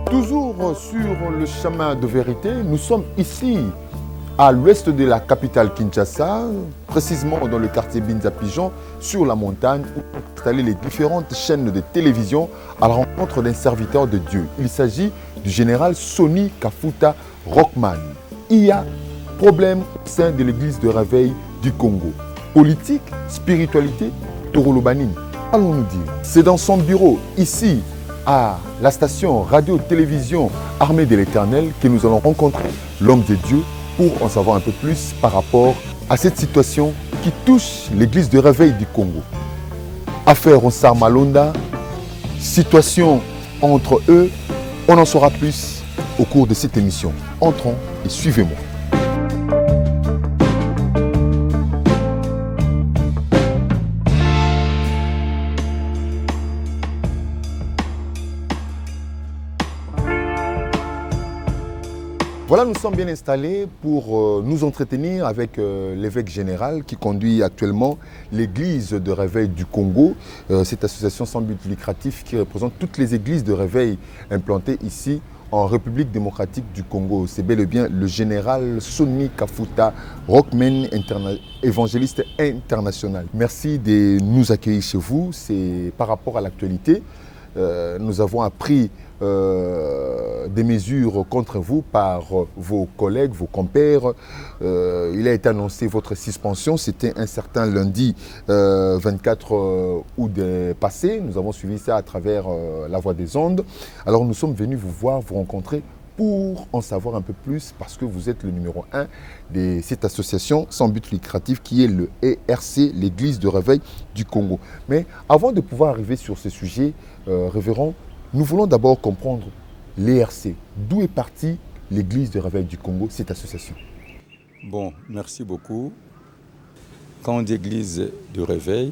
Toujours sur le chemin de vérité, nous sommes ici à l'ouest de la capitale Kinshasa, précisément dans le quartier Binza-Pigeon, sur la montagne, où sont installées les différentes chaînes de télévision à la rencontre d'un serviteur de Dieu. Il s'agit du général Sonny Kafuta Rockman. Il y a problème au sein de l'église de réveil du Congo. Politique, spiritualité, Torolobanine. Allons-nous dire. C'est dans son bureau, ici, à la station radio-télévision Armée de l'Éternel, que nous allons rencontrer l'homme de Dieu pour en savoir un peu plus par rapport à cette situation qui touche l'église de réveil du Congo. Affaire Onsar Malonda, situation entre eux, on en saura plus au cours de cette émission. Entrons et suivez-moi. Voilà, nous sommes bien installés pour nous entretenir avec l'évêque général qui conduit actuellement l'église de réveil du Congo, cette association sans but lucratif qui représente toutes les églises de réveil implantées ici en République démocratique du Congo. C'est bel et bien le général Sonny Kafuta Rockman, évangéliste international. Merci de nous accueillir chez vous. C'est par rapport à l'actualité. Nous avons appris des mesures contre vous par vos collègues, vos compères. Il a été annoncé votre suspension. C'était un certain lundi 24 août passé. Nous avons suivi ça à travers la voie des ondes. Alors nous sommes venus vous voir, vous rencontrer pour en savoir un peu plus parce que vous êtes le numéro 1 de cette association sans but lucratif qui est le ERC, l'Église de réveil du Congo. Mais avant de pouvoir arriver sur ce sujet, révérend, nous voulons d'abord comprendre l'ERC. D'où est partie l'Église de réveil du Congo, cette association? Bon, merci beaucoup. Quand on dit Église de réveil,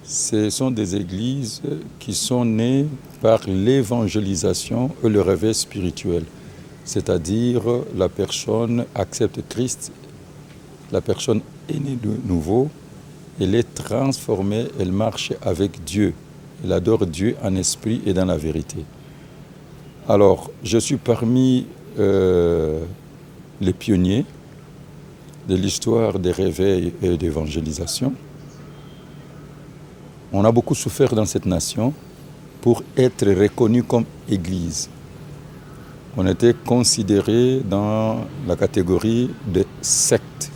ce sont des églises qui sont nées par l'évangélisation et le réveil spirituel. C'est-à-dire la personne accepte Christ, la personne est née de nouveau, elle est transformée, elle marche avec Dieu. Elle adore Dieu en esprit et dans la vérité. Alors, je suis parmi les pionniers de l'histoire des réveils et d'évangélisation. On a beaucoup souffert dans cette nation pour être reconnu comme Église. On était considéré dans la catégorie de secte.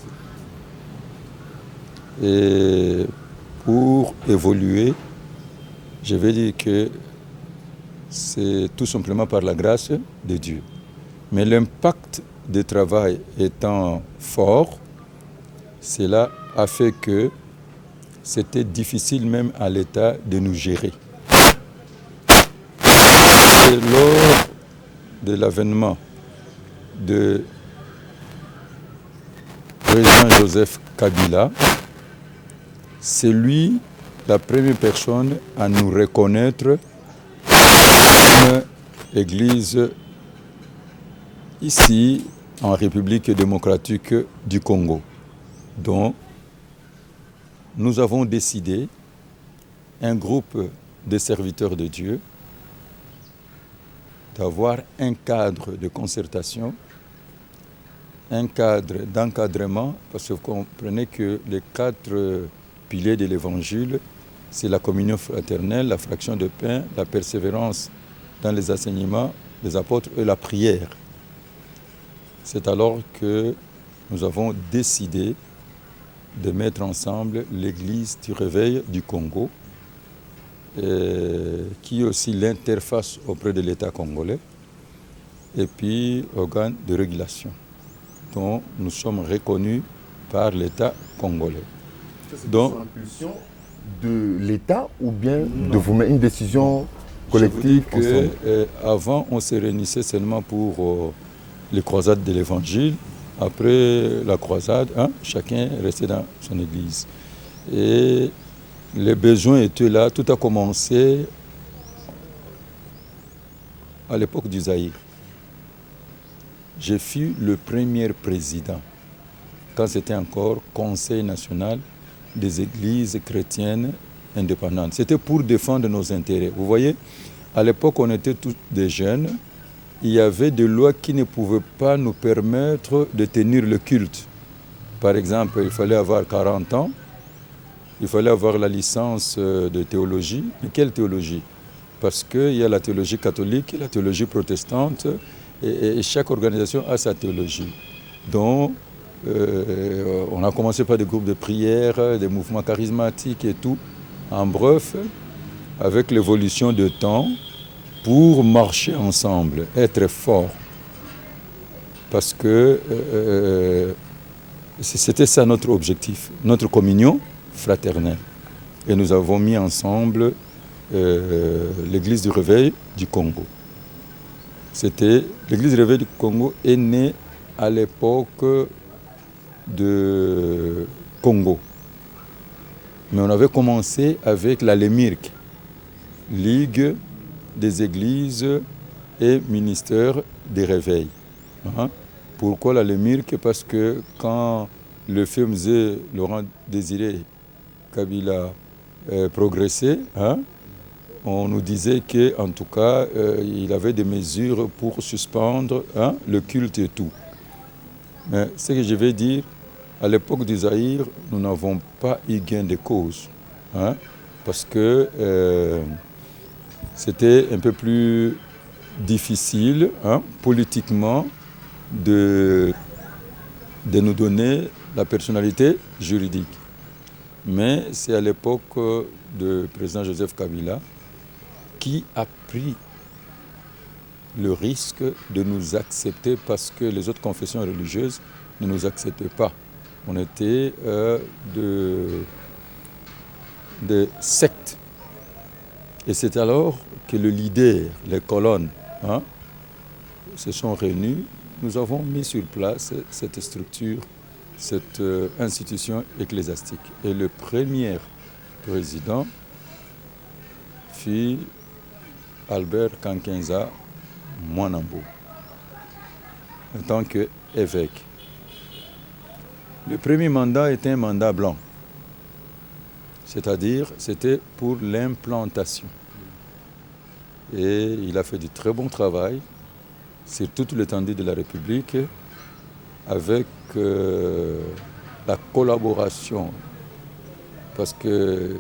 Et pour évoluer, je vais dire que c'est tout simplement par la grâce de Dieu. Mais l'impact du travail étant fort, cela a fait que c'était difficile même à l'État de nous gérer. Et lors de l'avènement de président Joseph Kabila, c'est lui la première personne à nous reconnaître comme église ici en République démocratique du Congo. Donc, nous avons décidé, un groupe de serviteurs de Dieu, d'avoir un cadre de concertation, un cadre d'encadrement, parce que vous comprenez que les 4 piliers de l'Évangile, c'est la communion fraternelle, la fraction de pain, la persévérance dans les enseignements des apôtres et la prière. C'est alors que nous avons décidé de mettre ensemble l'Église du réveil du Congo, qui est aussi l'interface auprès de l'État congolais, et puis organe de régulation, dont nous sommes reconnus par l'État congolais. Donc, sur impulsion de l'État ou bien de vous-même, une décision collective? Avant, on se réunissait seulement pour les croisades de l'Évangile. Après la croisade, chacun restait dans son église. Et les besoins étaient là. Tout a commencé à l'époque du Zaïre. Je fus le premier président, quand c'était encore Conseil national des églises chrétiennes indépendantes. C'était pour défendre nos intérêts. Vous voyez, à l'époque, on était tous des jeunes, il y avait des lois qui ne pouvaient pas nous permettre de tenir le culte. Par exemple, il fallait avoir 40 ans, il fallait avoir la licence de théologie. Mais quelle théologie? Parce qu'il y a la théologie catholique et la théologie protestante, et chaque organisation a sa théologie. Donc, on a commencé par des groupes de prière, des mouvements charismatiques et tout. En bref, avec l'évolution du temps, pour marcher ensemble, être forts. Parce que c'était ça notre objectif, notre communion fraternelle. Et nous avons mis ensemble l'Église du Réveil du Congo. L'Église du Réveil du Congo est née à l'époque de Congo. Mais on avait commencé avec la LEMIRC, Ligue des Églises et Ministère des Réveils. Pourquoi la LEMIRC? Parce que quand le FMZ, Laurent Désiré Kabila, progressait, on nous disait qu'en tout cas, il avait des mesures pour suspendre le culte et tout. Mais ce que je vais dire, à l'époque du Zaïre, nous n'avons pas eu gain de cause. Parce que c'était un peu plus difficile politiquement de nous donner la personnalité juridique. Mais c'est à l'époque du président Joseph Kabila qui a pris le risque de nous accepter parce que les autres confessions religieuses ne nous acceptaient pas. On était de sectes. Et c'est alors que le leader, les colonnes, se sont réunis. Nous avons mis sur place cette structure, cette institution ecclésiastique. Et le premier président fut Albert Kankenza Mwanambo, en tant qu'évêque. Le premier mandat était un mandat blanc, c'est-à-dire c'était pour l'implantation. Et il a fait du très bon travail sur toute l'étendue de la République avec la collaboration. Parce que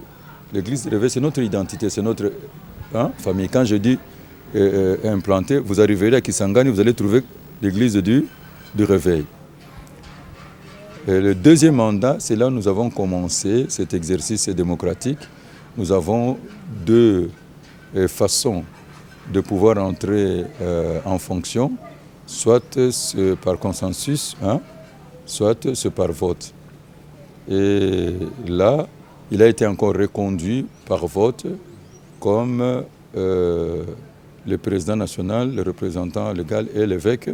l'Église du Réveil, c'est notre identité, c'est notre famille. Quand je dis implanter, vous arriverez à Kisangani, vous allez trouver l'Église du Réveil. Et le deuxième mandat, c'est là où nous avons commencé cet exercice démocratique. Nous avons deux façons de pouvoir entrer en fonction, soit par consensus, soit par vote. Et là, il a été encore reconduit par vote comme le président national, le représentant légal et l'évêque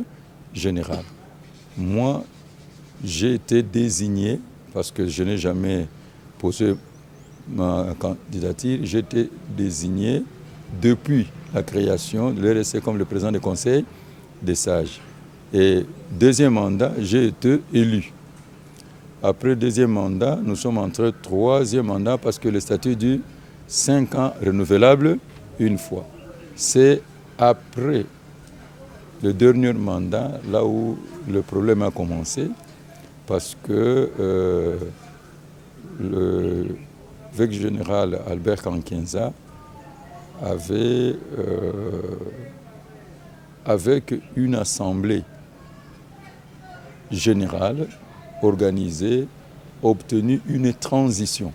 général. Moi, j'ai été désigné, parce que je n'ai jamais posé ma candidature, j'ai été désigné depuis la création de l'RSC comme le président du Conseil des sages. Et deuxième mandat, j'ai été élu. Après le deuxième mandat, nous sommes entrés au troisième mandat parce que le statut dit 5 ans renouvelable une fois. C'est après le dernier mandat, là où le problème a commencé, parce que l'évêque général Albert Kankenza avait, avec une assemblée générale organisée, obtenu une transition.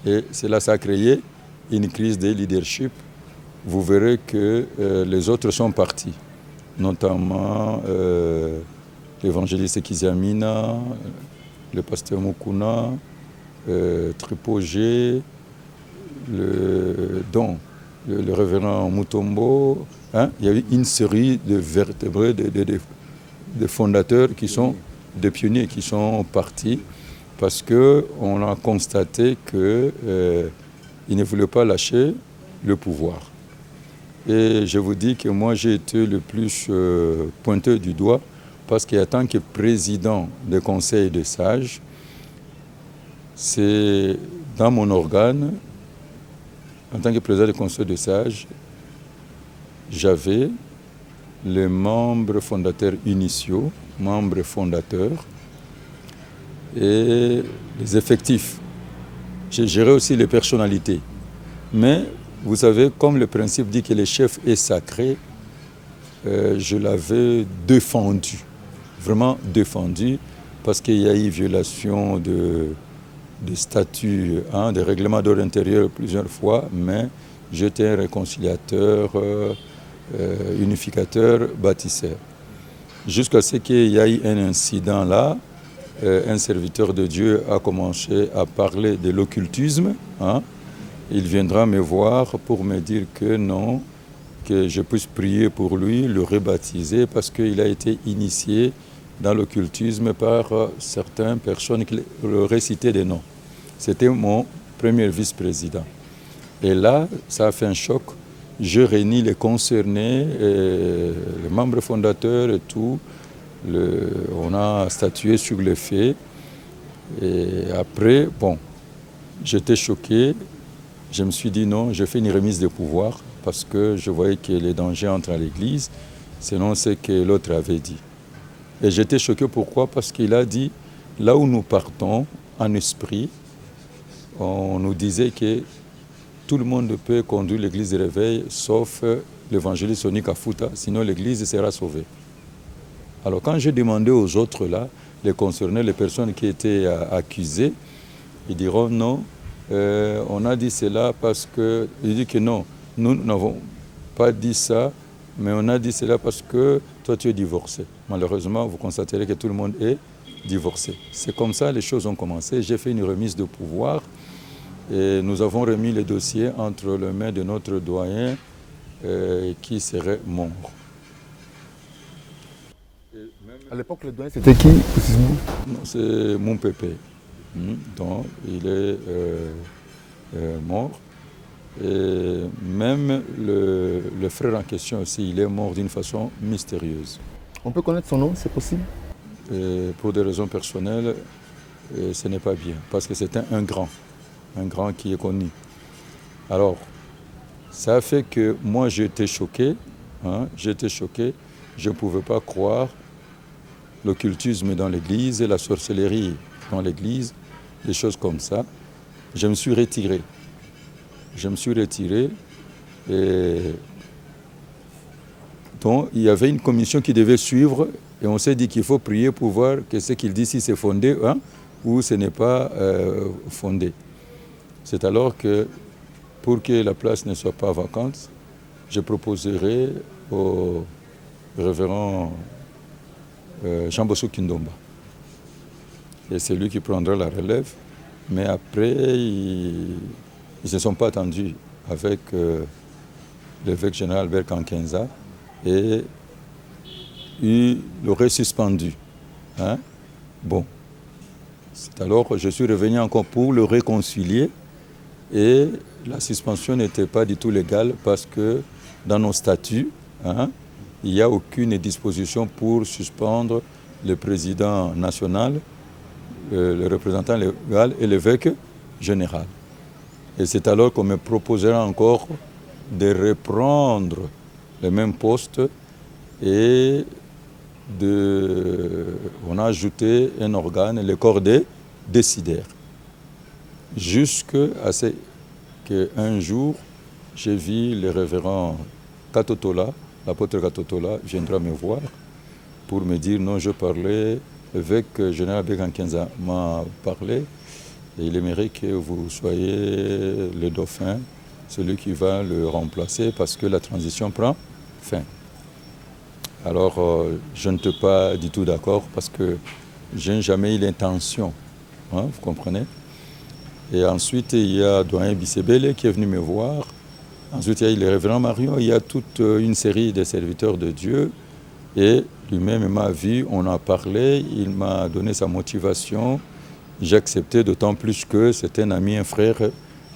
Et cela a créé une crise de leadership. Vous verrez que les autres sont partis, notamment l'évangéliste Kizamina, le pasteur Mukuna, Tripogé, le révérend Mutombo. Il y a eu une série de vertébrés, de fondateurs qui sont des pionniers qui sont partis parce qu'on a constaté qu'ils ne voulaient pas lâcher le pouvoir. Et je vous dis que moi j'ai été le plus pointé du doigt parce qu'en tant que président du Conseil des sages, c'est dans mon organe, en tant que président du Conseil des sages, j'avais les membres fondateurs initiaux, membres fondateurs et les effectifs. J'ai géré aussi les personnalités. Mais vous savez, comme le principe dit que le chef est sacré, je l'avais défendu, vraiment défendu, parce qu'il y a eu violation des statuts, des règlements d'ordre intérieur plusieurs fois, mais j'étais un réconciliateur, unificateur, bâtisseur. Jusqu'à ce qu'il y ait un incident là, un serviteur de Dieu a commencé à parler de l'occultisme. Il viendra me voir pour me dire que non, que je puisse prier pour lui, le rebaptiser, parce qu'il a été initié dans l'occultisme par certaines personnes qui le récitaient des noms. C'était mon premier vice-président. Et là, ça a fait un choc. Je réunis les concernés, les membres fondateurs et tout. On a statué sur les faits. Et après, bon, j'étais choqué. Je me suis dit non, je fais une remise de pouvoir parce que je voyais que les dangers entrent à l'Église, selon ce que l'autre avait dit. Et j'étais choqué, pourquoi? Parce qu'il a dit, là où nous partons, en esprit, on nous disait que tout le monde peut conduire l'Église de réveil, sauf l'évangéliste Sonny Kafuta, sinon l'Église sera sauvée. Alors quand j'ai demandé aux autres là, les concernés, les personnes qui étaient accusées, ils diront non, on a dit cela parce que, il dit que non, nous n'avons pas dit ça, mais on a dit cela parce que toi tu es divorcé. Malheureusement, vous constaterez que tout le monde est divorcé. C'est comme ça les choses ont commencé. J'ai fait une remise de pouvoir et nous avons remis le dossier entre les mains de notre doyen qui serait mort. À l'époque, le doyen, c'était qui précisément? C'est mon pépé. Donc, il est mort. Et même le frère en question aussi, il est mort d'une façon mystérieuse. On peut connaître son nom, c'est possible? Et pour des raisons personnelles, ce n'est pas bien, parce que c'était un grand qui est connu. Alors, ça a fait que moi j'étais choqué, je ne pouvais pas croire l'occultisme dans l'église, la sorcellerie dans l'église, des choses comme ça. Je me suis retiré. Et donc il y avait une commission qui devait suivre et on s'est dit qu'il faut prier pour voir que ce qu'il dit, si c'est fondé ou ce n'est pas fondé. C'est alors que, pour que la place ne soit pas vacante, je proposerai au révérend Jean Bosso Kindomba. Et c'est lui qui prendra la relève. Mais après, ils ne se sont pas attendus avec l'évêque général Albert Kankenza et il l'aurait suspendu. Bon. C'est alors que je suis revenu encore pour le réconcilier et la suspension n'était pas du tout légale parce que dans nos statuts, il n'y a aucune disposition pour suspendre le président national, le représentant légal et l'évêque général. Et c'est alors qu'on me proposera encore de reprendre le même poste et on a ajouté un organe, le corps des décideurs. Jusqu'à ce qu'un jour, j'ai vu le révérend Katotola, l'apôtre Katotola, viendra me voir pour me dire non, je parlais, l'évêque général Begankenza m'a parlé et il aimerait que vous soyez le dauphin, celui qui va le remplacer parce que la transition prend fin. Alors, je ne suis pas du tout d'accord parce que je n'ai jamais eu l'intention, vous comprenez? Et ensuite, il y a doyen Bissebele qui est venu me voir. Ensuite, il y a le révérend Marion, il y a toute une série de serviteurs de Dieu. Et lui-même m'a vu, on a parlé, il m'a donné sa motivation. J'ai accepté d'autant plus que c'était un ami, un frère.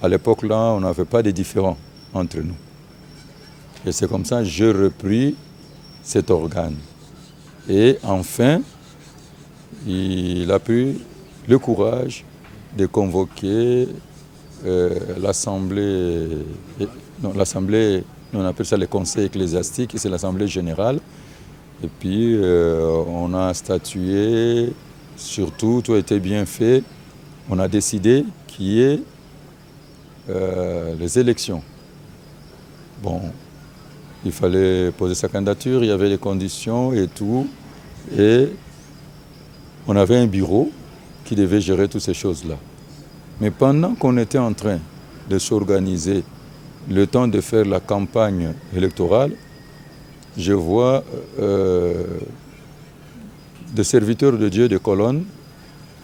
À l'époque, là, on n'avait pas de différends entre nous. Et c'est comme ça que j'ai repris cet organe. Et enfin, il a pris le courage de convoquer l'assemblée, on appelle ça le conseil ecclésiastique, c'est l'assemblée générale, Et puis, on a statué, surtout, tout a été bien fait. On a décidé qu'il y ait les élections. Bon, il fallait poser sa candidature, il y avait les conditions et tout. Et on avait un bureau qui devait gérer toutes ces choses-là. Mais pendant qu'on était en train de s'organiser, le temps de faire la campagne électorale, je vois des serviteurs de Dieu de colonnes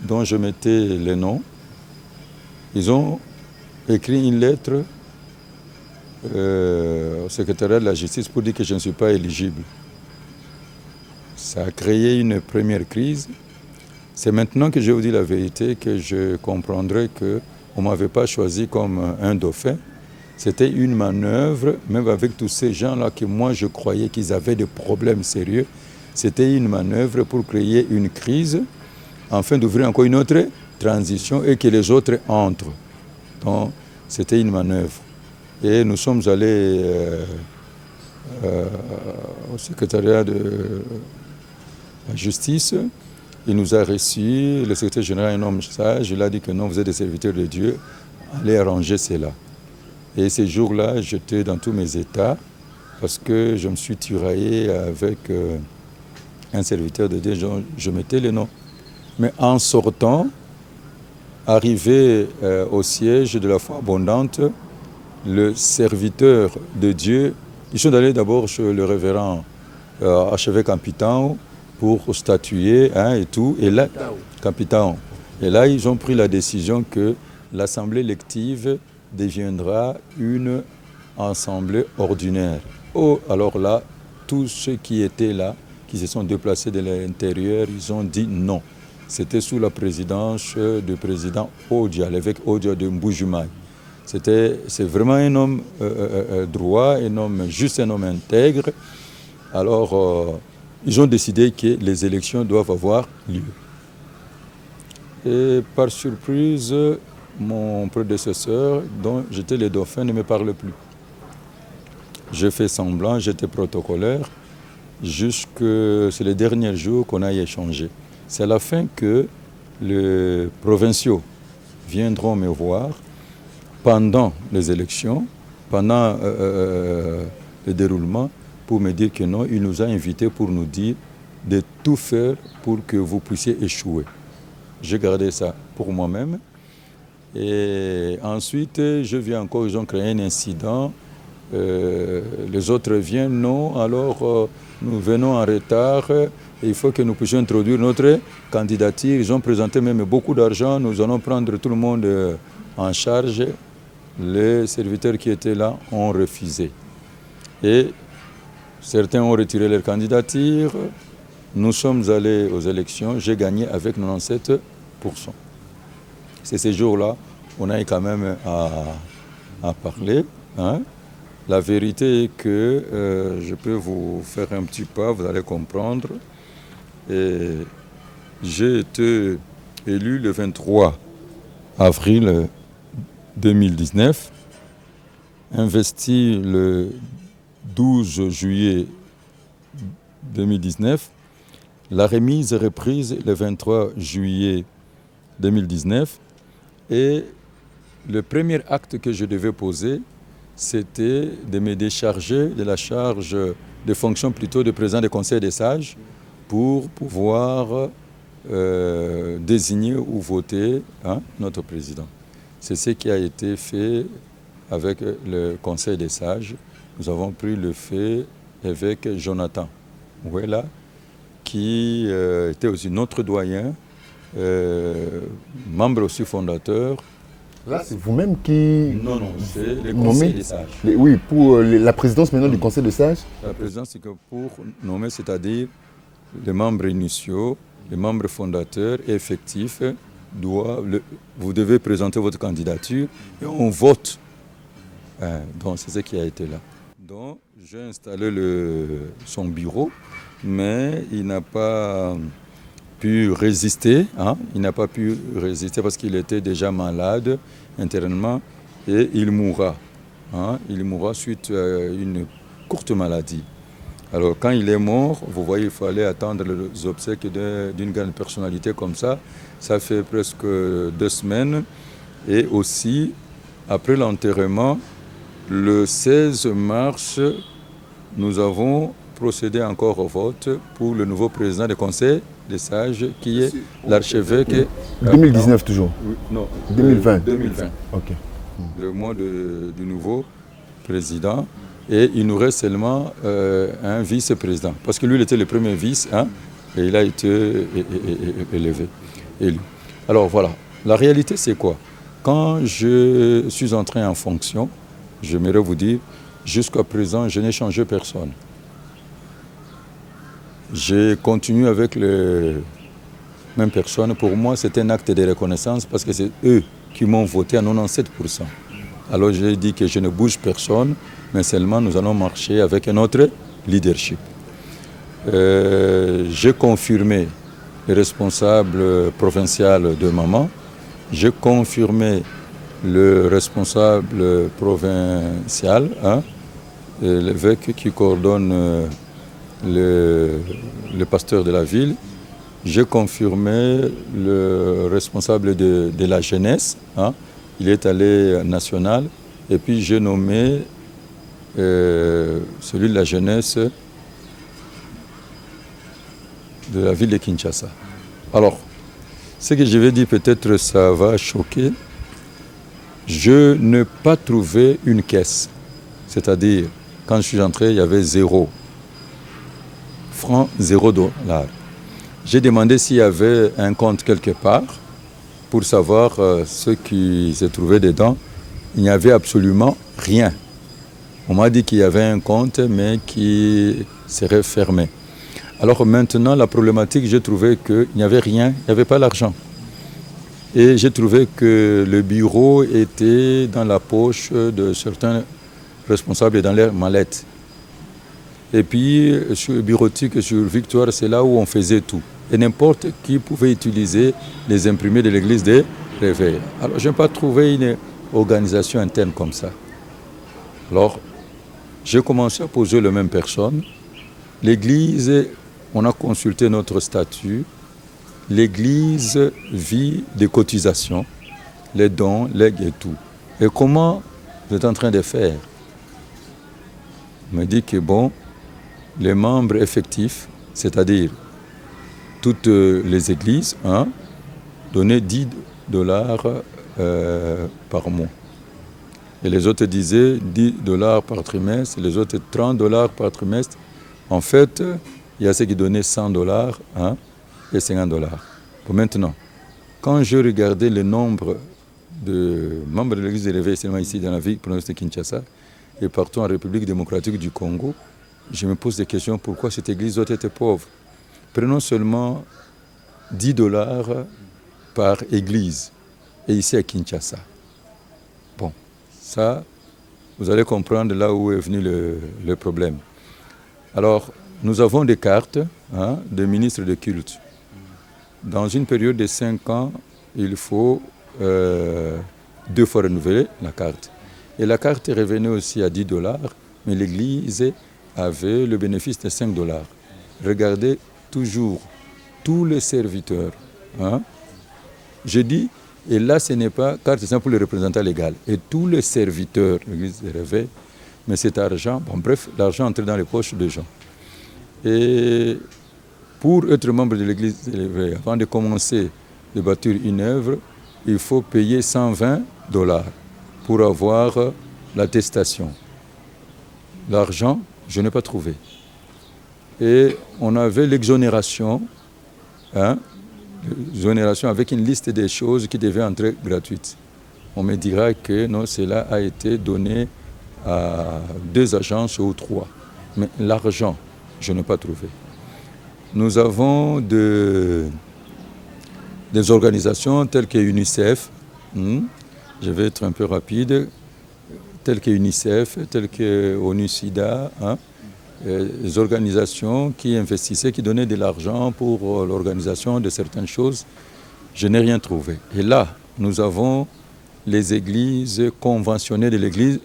dont je mettais les noms. Ils ont écrit une lettre au secrétariat de la justice pour dire que je ne suis pas éligible. Ça a créé une première crise. C'est maintenant que je vous dis la vérité que je comprendrai qu'on ne m'avait pas choisi comme un dauphin. C'était une manœuvre, même avec tous ces gens-là que moi je croyais qu'ils avaient des problèmes sérieux. C'était une manœuvre pour créer une crise, afin d'ouvrir encore une autre transition et que les autres entrent. Donc c'était une manœuvre. Et nous sommes allés au secrétariat de la justice. Il nous a reçus, le secrétaire général est un homme sage, il a dit que non, vous êtes des serviteurs de Dieu, allez arranger cela. Et ces jours-là, j'étais dans tous mes états parce que je me suis tiraillé avec un serviteur de Dieu, je mettais les noms. Mais en sortant, arrivé au siège de la foi abondante, le serviteur de Dieu, ils sont allés d'abord chez le révérend archevêque Capitan pour statuer et tout. Et là, Capitan. Et là, ils ont pris la décision que l'assemblée élective deviendra une assemblée ordinaire. Oh, alors là, tous ceux qui étaient là, qui se sont déplacés de l'intérieur, ils ont dit non. C'était sous la présidence du président Odia, l'évêque Odia de Mbujimaï. C'est vraiment un homme droit, un homme juste, un homme intègre. Alors, ils ont décidé que les élections doivent avoir lieu. Et par surprise, mon prédécesseur, dont j'étais le dauphin, ne me parle plus. J'ai fait semblant, j'étais protocolaire, jusque c'est les derniers jours qu'on a échangé. C'est à la fin que les provinciaux viendront me voir pendant les élections, pendant le déroulement, pour me dire que non, il nous a invités pour nous dire de tout faire pour que vous puissiez échouer. J'ai gardé ça pour moi-même. Et ensuite, je viens encore, ils ont créé un incident. Les autres viennent, non, alors nous venons en retard. Il faut que nous puissions introduire notre candidature. Ils ont présenté même beaucoup d'argent. Nous allons prendre tout le monde en charge. Les serviteurs qui étaient là ont refusé. Et certains ont retiré leur candidature. Nous sommes allés aux élections. J'ai gagné avec 97%. C'est ces jours-là qu'on a eu quand même à parler. Hein. La vérité est que je peux vous faire un petit pas, vous allez comprendre. Et j'ai été élu le 23 avril 2019, investi le 12 juillet 2019, la remise est reprise le 23 juillet 2019 et le premier acte que je devais poser, c'était de me décharger de la charge de fonction plutôt de président du Conseil des sages pour pouvoir désigner ou voter notre président. C'est ce qui a été fait avec le Conseil des sages. Nous avons pris le fait avec Jonathan Ouella, qui était aussi notre doyen, membre aussi fondateur. Là, c'est vous-même qui... Non, c'est le Conseil des sages. Oui, pour la présidence maintenant du Conseil des sages. La présidence, c'est que pour nommer, c'est-à-dire les membres initiaux, les membres fondateurs et effectifs, vous devez présenter votre candidature et on vote. Donc, c'est ce qui a été là. Donc, j'ai installé son bureau, mais il n'a pas pu résister. Il n'a pas pu résister parce qu'il était déjà malade internement et il mourra. Il mourra suite à une courte maladie. Alors, quand il est mort, vous voyez, il fallait attendre les obsèques d'une grande personnalité comme ça. Ça fait presque 2 semaines. Et aussi, après l'enterrement, le 16 mars, nous avons procédé encore au vote pour le nouveau président du Conseil des sages, qui est l'archevêque. 2019 toujours. Non, 2020. 2020. Ok. Le mois du nouveau président. Et il nous reste seulement un vice-président. Parce que lui, il était le premier vice, hein, et il a été élu. Alors voilà, la réalité c'est quoi? Quand je suis entré en fonction, j'aimerais vous dire, jusqu'à présent, je n'ai changé personne. J'ai continué avec les mêmes personnes. Pour moi, c'est un acte de reconnaissance parce que c'est eux qui m'ont voté à 97%. Alors j'ai dit que je ne bouge personne, mais seulement nous allons marcher avec un autre leadership. J'ai confirmé le responsable provincial de Maman, j'ai confirmé le responsable provincial, hein, l'évêque qui coordonne le pasteur de la ville, j'ai confirmé le responsable de la jeunesse, hein, il est allé national, et puis j'ai nommé celui de la jeunesse de la ville de Kinshasa. Alors, ce que je vais dire, peut-être ça va choquer. Je n'ai pas trouvé une caisse. C'est-à-dire, quand je suis entré, il y avait 0 francs, 0 dollars. J'ai demandé s'il y avait un compte quelque part pour savoir ce qui se trouvait dedans. Il n'y avait absolument rien. On m'a dit qu'il y avait un compte, mais qui serait fermé. Alors maintenant, la problématique, j'ai trouvé qu'il n'y avait rien, il n'y avait pas l'argent. Et j'ai trouvé que le bureau était dans la poche de certains responsables et dans leurs mallettes. Et puis, sur bureautique, sur Victoire, c'est là où on faisait tout. Et n'importe qui pouvait utiliser les imprimés de l'église des réveils. Alors, je n'ai pas trouvé une organisation interne comme ça. Alors, j'ai commencé à poser les mêmes personnes. L'église, on a consulté notre statut. L'église vit des cotisations, les dons, legs et tout. Et comment vous êtes en train de faire? On me dit que bon, les membres effectifs, c'est-à-dire toutes les églises, hein, donnaient 10 dollars par mois. Et les autres disaient 10 dollars par trimestre, les autres 30 dollars par trimestre. En fait, il y a ceux qui donnaient 100 dollars, hein, et 50 dollars. Pour maintenant, quand je regardais le nombre de membres de l'église de réveil seulement ici dans la ville province de Kinshasa et partout en République démocratique du Congo, je me pose des questions, pourquoi cette église doit être pauvre? Prenons seulement 10 dollars par église, et ici à Kinshasa. Bon, ça, vous allez comprendre là où est venu le problème. Alors, nous avons des cartes, hein, de ministres de culte. Dans une période de 5 ans, il faut 2 fois renouveler la carte. Et la carte revenait aussi à 10 dollars, mais l'église avait le bénéfice de 5 dollars. Regardez toujours tous les serviteurs. Hein. Je dis, et là ce n'est pas carte simple pour le représentant légal. Et tous les serviteurs de l'église de réveil, mais cet argent, bon bref, l'argent entrait dans les poches des gens. Et pour être membre de l'église de réveil, avant de commencer de bâtir une œuvre, il faut payer 120 dollars pour avoir l'attestation. L'argent, je n'ai pas trouvé. Et on avait l'exonération, hein, l'exonération avec une liste des choses qui devaient entrer gratuites. On me dira que non, cela a été donné à 2 agences ou 3. Mais l'argent, je n'ai pas trouvé. Nous avons des organisations telles que UNICEF, je vais être un peu rapide, telles que UNICEF, telles que ONU-SIDA, hein, des organisations qui investissaient, qui donnaient de l'argent pour l'organisation de certaines choses. Je n'ai rien trouvé. Et là, nous avons les églises conventionnées de l'église,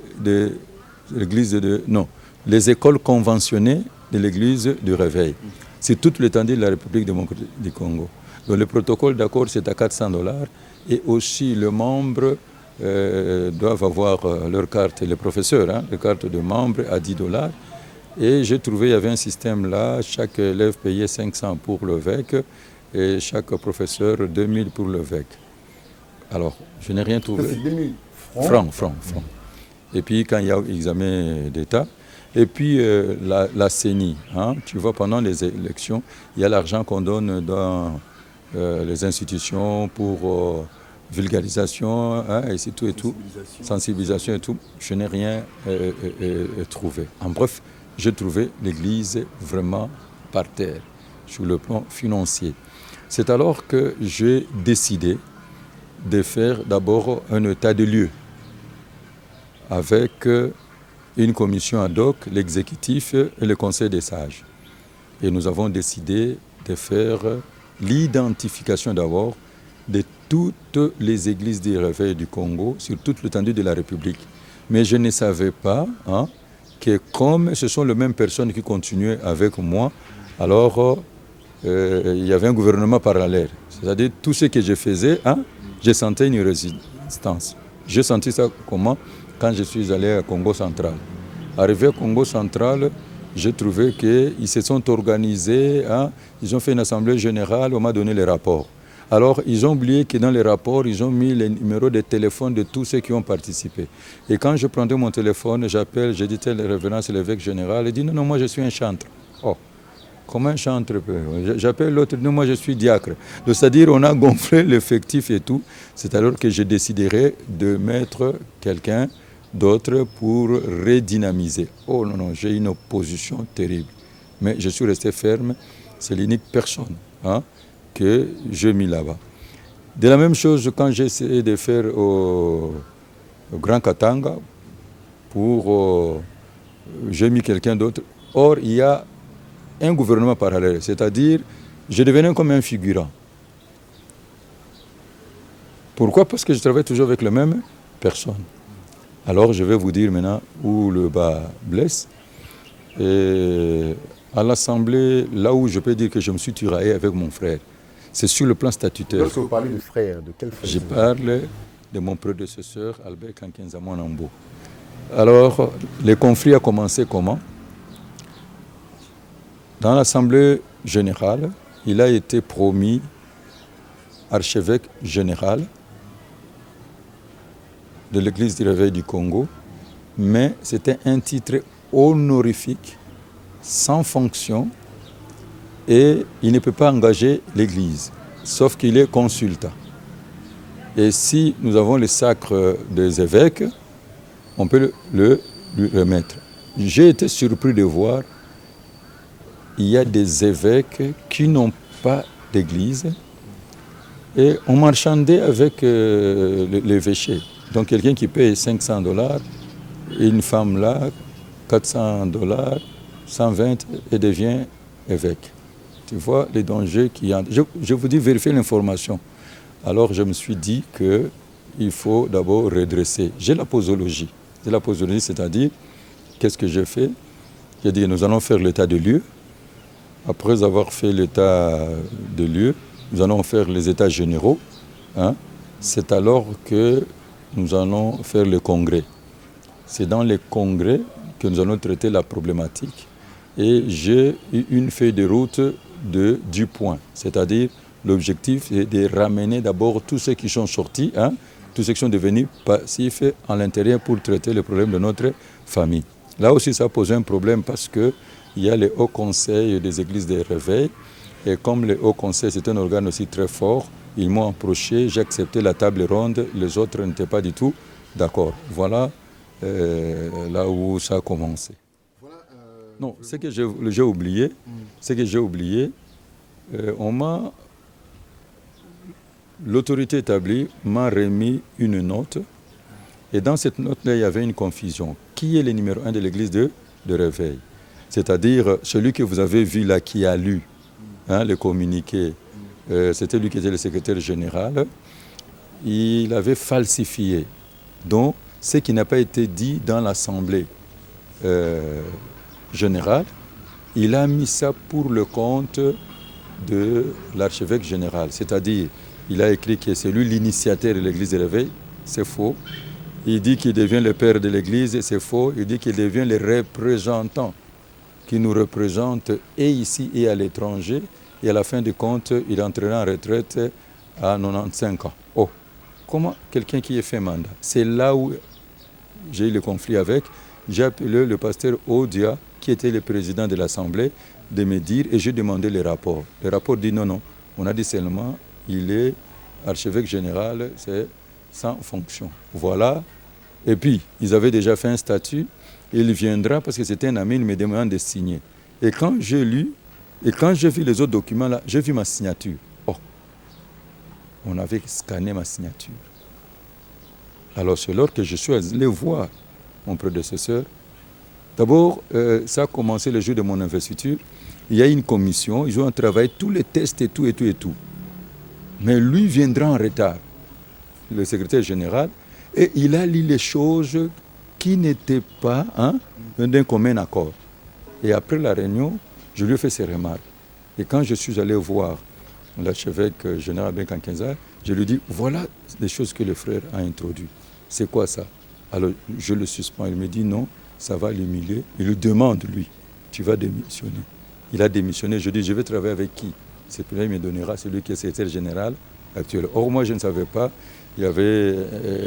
les écoles conventionnées de l'église du Réveil. C'est toute l'étendue de la République démocratique du Congo. Donc le protocole d'accord, c'est à $400 et aussi les membres doivent avoir leur carte, les professeurs, leur carte de membre à $10. Et j'ai trouvé, il y avait un système là, chaque élève payait 500 pour le VEC et chaque professeur 2000 pour le VEC. Alors, je n'ai rien trouvé. C'est 2000 francs. Et puis quand il y a examen d'État, et puis la CENI, tu vois, pendant les élections, il y a l'argent qu'on donne dans les institutions pour vulgarisation, et c'est tout et tout, sensibilisation et tout. Je n'ai rien trouvé. En bref, j'ai trouvé l'église vraiment par terre, sur le plan financier. C'est alors que j'ai décidé de faire d'abord un état de lieux avec une commission ad hoc, l'exécutif et le conseil des sages. Et nous avons décidé de faire l'identification d'abord de toutes les églises du Réveil du Congo sur toute l'étendue de la République. Mais je ne savais pas que comme ce sont les mêmes personnes qui continuaient avec moi, alors il y avait un gouvernement parallèle. C'est-à-dire tout ce que je faisais, je sentais une résistance. J'ai senti ça comment? Quand je suis allé à Congo central. Arrivé à Congo central, j'ai trouvé qu'ils se sont organisés, ils ont fait une assemblée générale, on m'a donné les rapports. Alors, ils ont oublié que dans les rapports, ils ont mis les numéros de téléphone de tous ceux qui ont participé. Et quand je prenais mon téléphone, j'appelle, je dis tel révérend, c'est l'évêque général, il dit non, moi je suis un chantre. Oh, comment un chantre peut? J'appelle l'autre, non, moi je suis diacre. Donc, c'est-à-dire, on a gonflé l'effectif et tout. C'est alors que je déciderai de mettre quelqu'un d'autre pour redynamiser. Oh non, j'ai une opposition terrible. Mais je suis resté ferme, c'est l'unique personne que j'ai mis là-bas. De la même chose, quand j'ai essayé de faire au Grand Katanga, j'ai mis quelqu'un d'autre. Or, il y a un gouvernement parallèle, c'est-à-dire, je devenais comme un figurant. Pourquoi? Parce que je travaille toujours avec les mêmes personnes. Alors, je vais vous dire maintenant où le bas blesse. Et à l'Assemblée, là où je peux dire que je me suis tiraillé avec mon frère, c'est sur le plan statutaire. Lorsque vous parlez de frère, de quel frère? Je parle de mon prédécesseur, Albert Kankenza Monambo. Alors, le conflit a commencé comment? Dans l'Assemblée générale, il a été promis archevêque général de l'Église du Réveil du Congo, mais c'était un titre honorifique, sans fonction, et il ne peut pas engager l'Église, sauf qu'il est consultant. Et si nous avons le sacre des évêques, on peut lui remettre. J'ai été surpris de voir il y a des évêques qui n'ont pas d'église et on marchandait avec l'évêché. Donc quelqu'un qui paye $500, une femme là, $400, 120 et devient évêque. Tu vois les dangers qu'il y a. Je vous dis, vérifiez l'information. Alors je me suis dit qu'il faut d'abord redresser. J'ai la posologie. J'ai la posologie, c'est-à-dire, qu'est-ce que j'ai fait? J'ai dit, nous allons faire l'état de lieu. Après avoir fait l'état de lieu, nous allons faire les états généraux. C'est alors que nous allons faire le congrès. C'est dans les congrès que nous allons traiter la problématique. Et j'ai eu une feuille de route de 10 points. C'est-à-dire, l'objectif est de ramener d'abord tous ceux qui sont sortis, tous ceux qui sont devenus passifs à l'intérieur pour traiter le problème de notre famille. Là aussi, ça pose un problème parce qu'il y a les hauts conseils des églises des réveils. Et comme le haut conseil, c'est un organe aussi très fort, ils m'ont approché, j'ai accepté la table ronde, les autres n'étaient pas du tout d'accord. Voilà là où ça a commencé. Non, ce que j'ai oublié, l'autorité établie m'a remis une note et dans cette note-là, il y avait une confusion. Qui est le numéro 1 de l'église de Réveil? C'est-à-dire celui que vous avez vu là qui a lu le communiqué, c'était lui qui était le secrétaire général, il avait falsifié. Donc, ce qui n'a pas été dit dans l'Assemblée générale, il a mis ça pour le compte de l'archevêque général. C'est-à-dire, il a écrit que c'est lui l'initiateur de l'église de réveil. C'est faux. Il dit qu'il devient le père de l'église. C'est faux. Il dit qu'il devient le représentant qui nous représente et ici et à l'étranger. Et à la fin du compte, il entrera en retraite à 95 ans. Oh, comment quelqu'un qui est fait mandat? C'est là où j'ai eu le conflit avec. J'ai appelé le pasteur Odia, qui était le président de l'Assemblée, de me dire, et j'ai demandé le rapport. Le rapport dit non, non. On a dit seulement, il est archevêque général, c'est sans fonction. Voilà. Et puis, ils avaient déjà fait un statut. Il viendra, parce que c'était un ami, il me demande de signer. Et quand j'ai lu, et quand j'ai vu les autres documents là, j'ai vu ma signature. Oh, on avait scanné ma signature. Alors c'est lors que je suis allé voir mon prédécesseur. D'abord, ça a commencé le jour de mon investiture. Il y a une commission, ils ont travaillé tous les tests et tout, et tout, et tout. Mais lui viendra en retard, le secrétaire général, et il a lu les choses qui n'étaient pas d'un commun accord. Et après la réunion, je lui ai fait ces remarques. Et quand je suis allé voir l'archevêque général Benkankenza, je lui ai dit, voilà les choses que le frère a introduites. C'est quoi ça? Alors je le suspends. Il me dit non, ça va l'humilier. Il lui demande, lui, tu vas démissionner. Il a démissionné. Je dis, je vais travailler avec qui? C'est pour là qu'il me donnera celui qui est secrétaire général actuel. Or, moi, je ne savais pas. Il y avait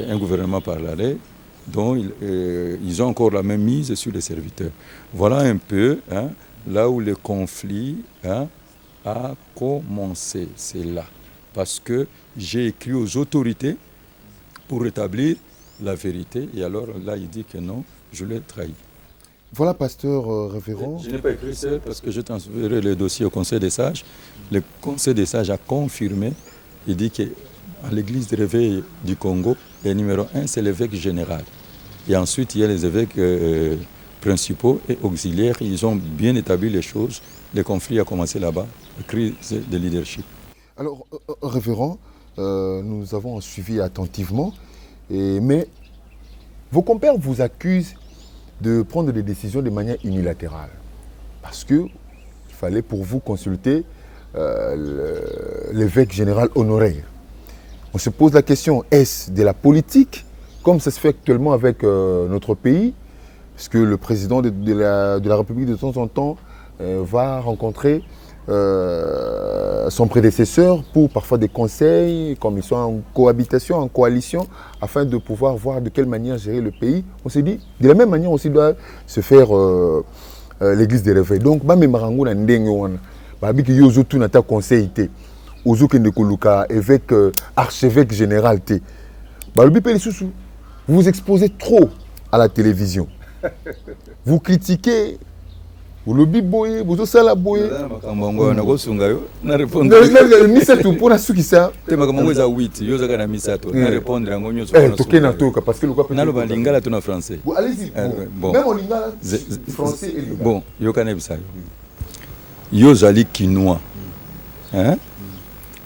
un gouvernement parallèle dont ils ont encore la même mise sur les serviteurs. Voilà un peu là où le conflit a commencé. C'est là. Parce que j'ai écrit aux autorités pour rétablir la vérité. Et alors là, il dit que non, je l'ai trahi. Voilà, pasteur révérend. Je n'ai pas écrit ça parce que je transférais le dossier au Conseil des sages. Le Conseil des sages a confirmé. Il dit qu'à l'église de réveil du Congo, le numéro 1, c'est l'évêque général. Et ensuite, il y a les évêques principaux et auxiliaires. Ils ont bien établi les choses. Le conflit a commencé là-bas, la crise de leadership. Alors, révérend, nous avons suivi attentivement, mais vos compères vous accusent de prendre des décisions de manière unilatérale. Parce qu'il fallait pour vous consulter l'évêque général honoraire. On se pose la question, est-ce de la politique, comme ça se fait actuellement avec notre pays, parce que le président de la République de temps en temps va rencontrer son prédécesseur pour parfois des conseils, comme ils sont en cohabitation, en coalition, afin de pouvoir voir de quelle manière gérer le pays. On s'est dit, de la même manière aussi doit se faire l'église des réveils. Donc, conseil évêque archevêque général vous vous exposez trop à la télévision. Vous critiquez. Vous le biboyez, vous aussi la boyez. Allez-y. Même en lingala, français et lingala. Bon, Yozali Kinois.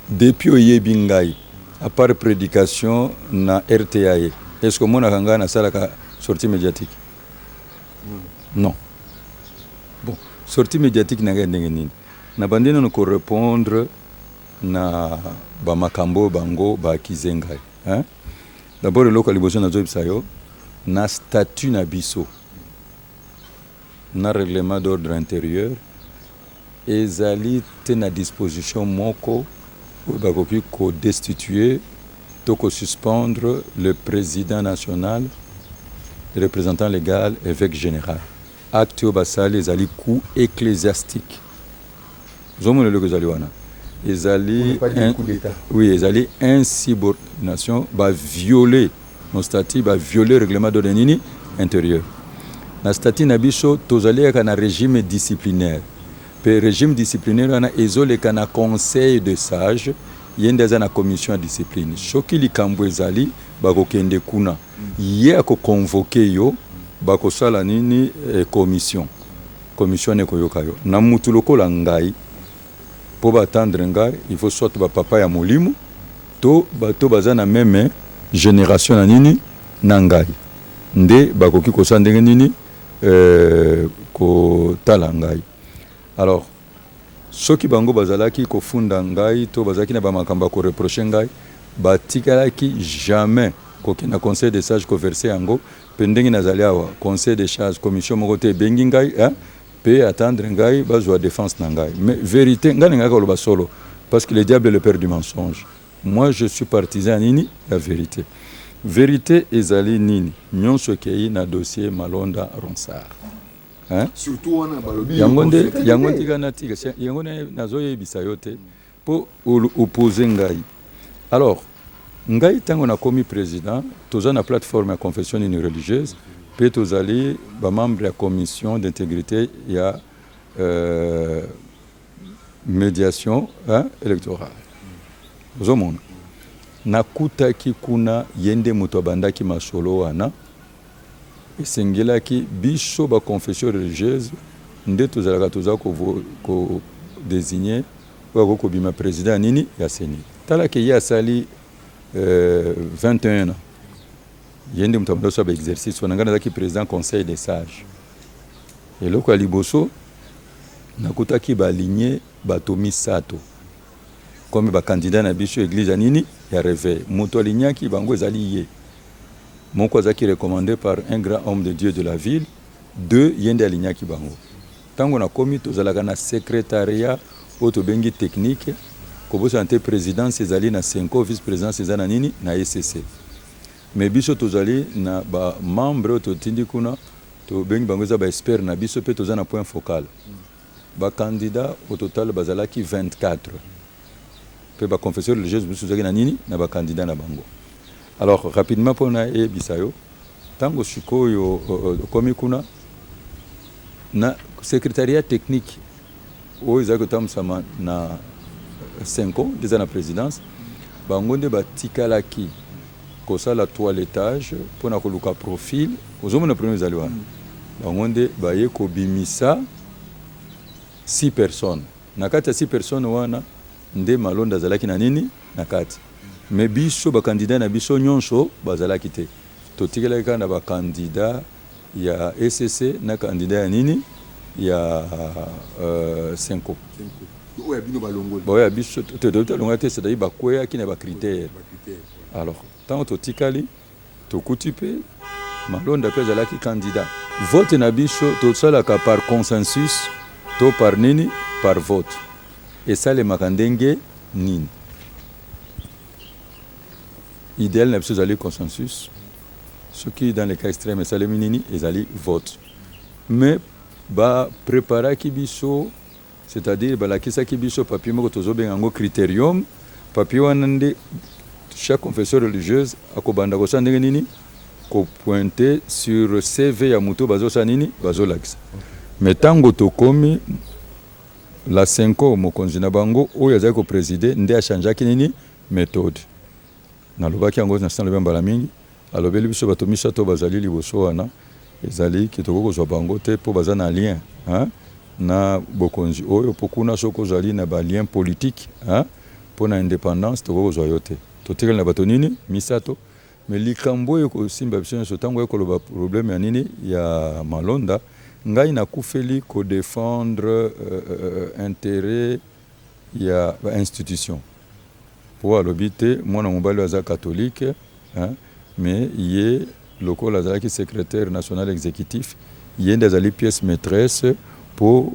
Depuis Oyebingai, à part prédication na RTAE, est-ce que mon aganga na salaka sortie médiatique? Non. Bon, sortie médiatique n'a rien d'engagé. Na bandine nous répondre na ba makambo bango ba kizengai. D'abord le local liboso na zoibsayo na statut na biso na règlement d'ordre intérieur ezali te na disposition moko bakoki ko destituer to ko suspendre le président national, le représentant légal, évêque général. Acte basali ezali coup ecclésiastique. Zomone le ezali wana. Ezali coup d'état. Oui, ezali insubordination va violer nos statuts, va violer le règlement d'ordre intérieur. Na statut na biso tozali kana régime disciplinaire. Le régime disciplinaire wana ezoleka na conseil de sages yendeza na commission de discipline. Soki likambo ezali bakokende kuna. Ye akoconvoquer yo bakosala nini commission ne koyoka yo. Na mutu lokola ngai po batandre ngai il faut soit ba papa ya molimo to bato bazana même génération na nini na ngai. Nde bakoki kosala ndenge nini ko tala ngai. Alors soki bango bazalaki kofunda ngai to bazalaki na bamakamba ko reprocher ngai batikalaki jamais kokina conseil des sages converser yango pendenge nazali awa conseil des sages commission moko te bengi ngai pe attendre ngai bazwa défense na ngai mais vérité ngai ngaka koloba solo parce que le diable est le père du mensonge. Moi je suis partisan nini la vérité. Vérité ezali nini nyonso kei na dossier Malonda Ronsard. Surtout on a balobi yango tika yango nazoye bisayote pour opposer ngai. Alors ngai tango na komi président toza na plateforme ya confession une religieuse pe tozali ba membre ya commission d'intégrité ya médiation électorale. Ozomona nakutaki kuna yende moto abandaki masolo wana esengelaki biso ba confession religieuse nde tozalaka toza ko désigner ko kobima président nini ya seni talaki ya sali 21 ans yende moto abandaki ba exercice wana ngana zaki président conseil des sages et loko liboso nakutaki ba aligné batomi sato comme ba candidat na biso église nini ya réveil moto alignaki bango ezali ye moko azaki recommandé par un grand homme de Dieu de la ville deux yende alignaki bango tango na komi tozalaka na secrétariat auto bengi technique ko bo santé présidence ezali na 5 vice présidence ezana nini na ECC mais biso tozali na ba membre auto tindi kuna to bengi bango za ba expert na biso pe tozana point focal ba candidat au total bazalaki 24 pe ba confesseur religieuse biso zaki na nini na ba candidat na bango. Alors rapidement pour na bisayo tango sikoyo komi kuna na secrétariat technique o ezako tamsama na 5 ans déjà na présidence bango nde batikalaki kosala toilettage pour na koluka profil ozomona premier ezali wana bango nde baye kobimisa 6 personnes na kati ya 6 personnes wana nde Malonda azalaki na nini na kati mais biso ba candidat na biso nyonso bazalaki te totikelaka na ba candidat ya ECC na candidat ya nini ya 5 oya bino balongoli boya biso te longate c'est d'ailleurs ba koya ki na ba critères. Alors tant totikali tokuti pe Malonda pe azalaki candidat vote na biso to salaka par consensus to par nini par vote et ça les makandenge nini idéal n'a pas consensus ce qui dans les cas extrêmes ça les nini ils allaient vote mais ba préparer kibiso c'est-à-dire ba la kisa kibiso papier moko tozo bengango critérium papier wanande chaque confesseur religieuse akobanda ko sandenge nini ko pointer sur CV ya muto bazo sanini bazo lax mais tango to komi la 5 ans mokonzi na bango oyo azali ko présider nde a changer nini méthode na lobaki yango na stand mbala mingi alobeli biso bato misato bazali liboso wana ezali kitoko kozwa bango te po bazana lien na bokonzi oyo pokuna soko zali na ba lien politique po na indépendance to kozwa yote to tikela na bato nini misato mais likambo eko simba biso so tango eko loba problème ya nini ya Malonda ngai na kufeli ko défendre intérêt ya institution pour l'obité moi na mobali aza catholique mais yé local azalaki secrétaire national exécutif yende azali pièce maîtresse pour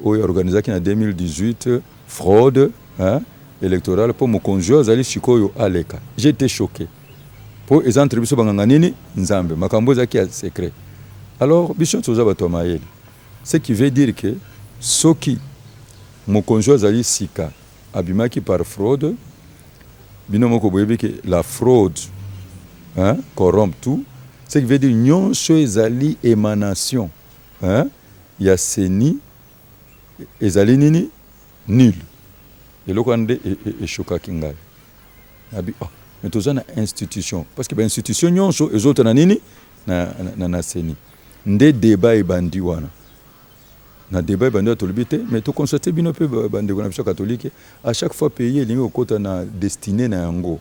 organiser en 2018 fraude électorale pour mon conjoint azali sikoyo aleka. J'étais choqué pour les entreprises banganga nini nzambe makambo zaki ya secret. Alors biso toza bato mayeli ce qui veut dire que soki mon conjoint azali sika abimaki par fraude binomo ko boyebi que la fraude corrompt tout. Ce qui veut dire nyonso ezali émanation ya seni ezali nini nul eloko ande eshokaki ngai abi mais tozana institution parce que ba institution nyonso ezota na nini na seni nde débat ebandi wana na débat ebandi tolibite mais to constater bino pe bande ko na biso catholique à chaque fois pays elingi okota na destiné na yango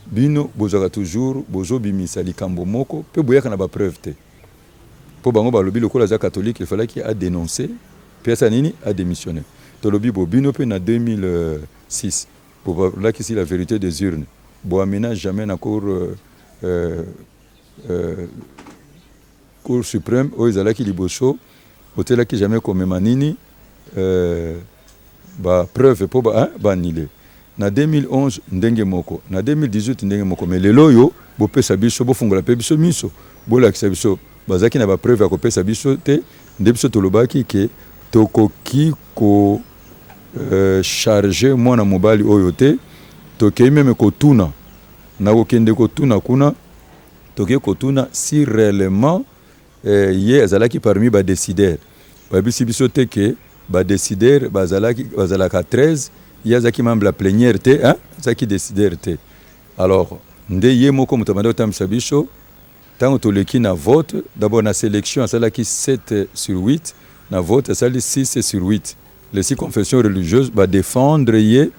bino bozaka toujours bozo bimisa likambo moko pe boyaka na ba preuve te po bango ba lobi lokola za catholique il fallait qu'il a dénoncé Piasa Nini a démissionné. Tolobi Bobino pe na 2006. Là qu'ici la vérité des urnes. Boamena jamais na cour Cour suprême au Izalaki Liboso, hôtel qui jamais comme Manini preuve pour annulé. Na 2011 ndenge moko, na 2018 ndenge moko, mais les loyo bo pesa biso bo fungola pe biso miso. Bo la biso bazaki na ba preuve ya ko pesa biso te, nde biso tolobaki ke tokoki ko charger mwana mobali oyo te, tokei meme kotuna na kokende kotuna kuna, tokei kotuna si réellement ye azalaki parmi ba décideurs. Ba biso te ke ba décideurs bazalaka 13, yazaki membre la plénière te, hein, zaki décideur te. Alors nde ye moko mutamanda otamisa biso tango toleki na vote, d'abord na sélection azalaki 7 sur 8, na vote azali 6 sur 8. Les 6 confessions religieuses va défendre ye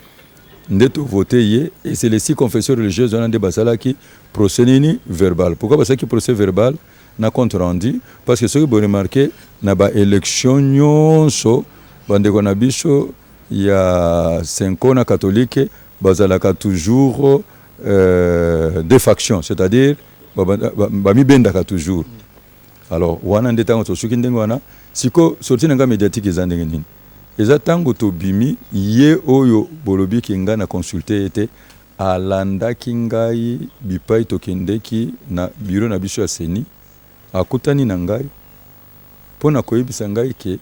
ndeto voter ye, et c'est les 6 confessions religieuses on a des basalaki procès nini verbal. Pourquoi parce que procès verbal na compte rendu, parce que ce que vous remarquez na ba élection nyonso bande ko na biso ya 5 ans catholique bazalaka toujours des factions, c'est-à-dire ba mi bendaka toujours. Alors wana ndeta ngo soki ndengo wana siko sorti nga médiatique ezandenge nini. Eza tango to bimi ye oyo bolobi kinga na consulter ete alanda kingai bipai tokendeki na bureau na biso ya seni akutani na ngai pona koyebisa ngai ke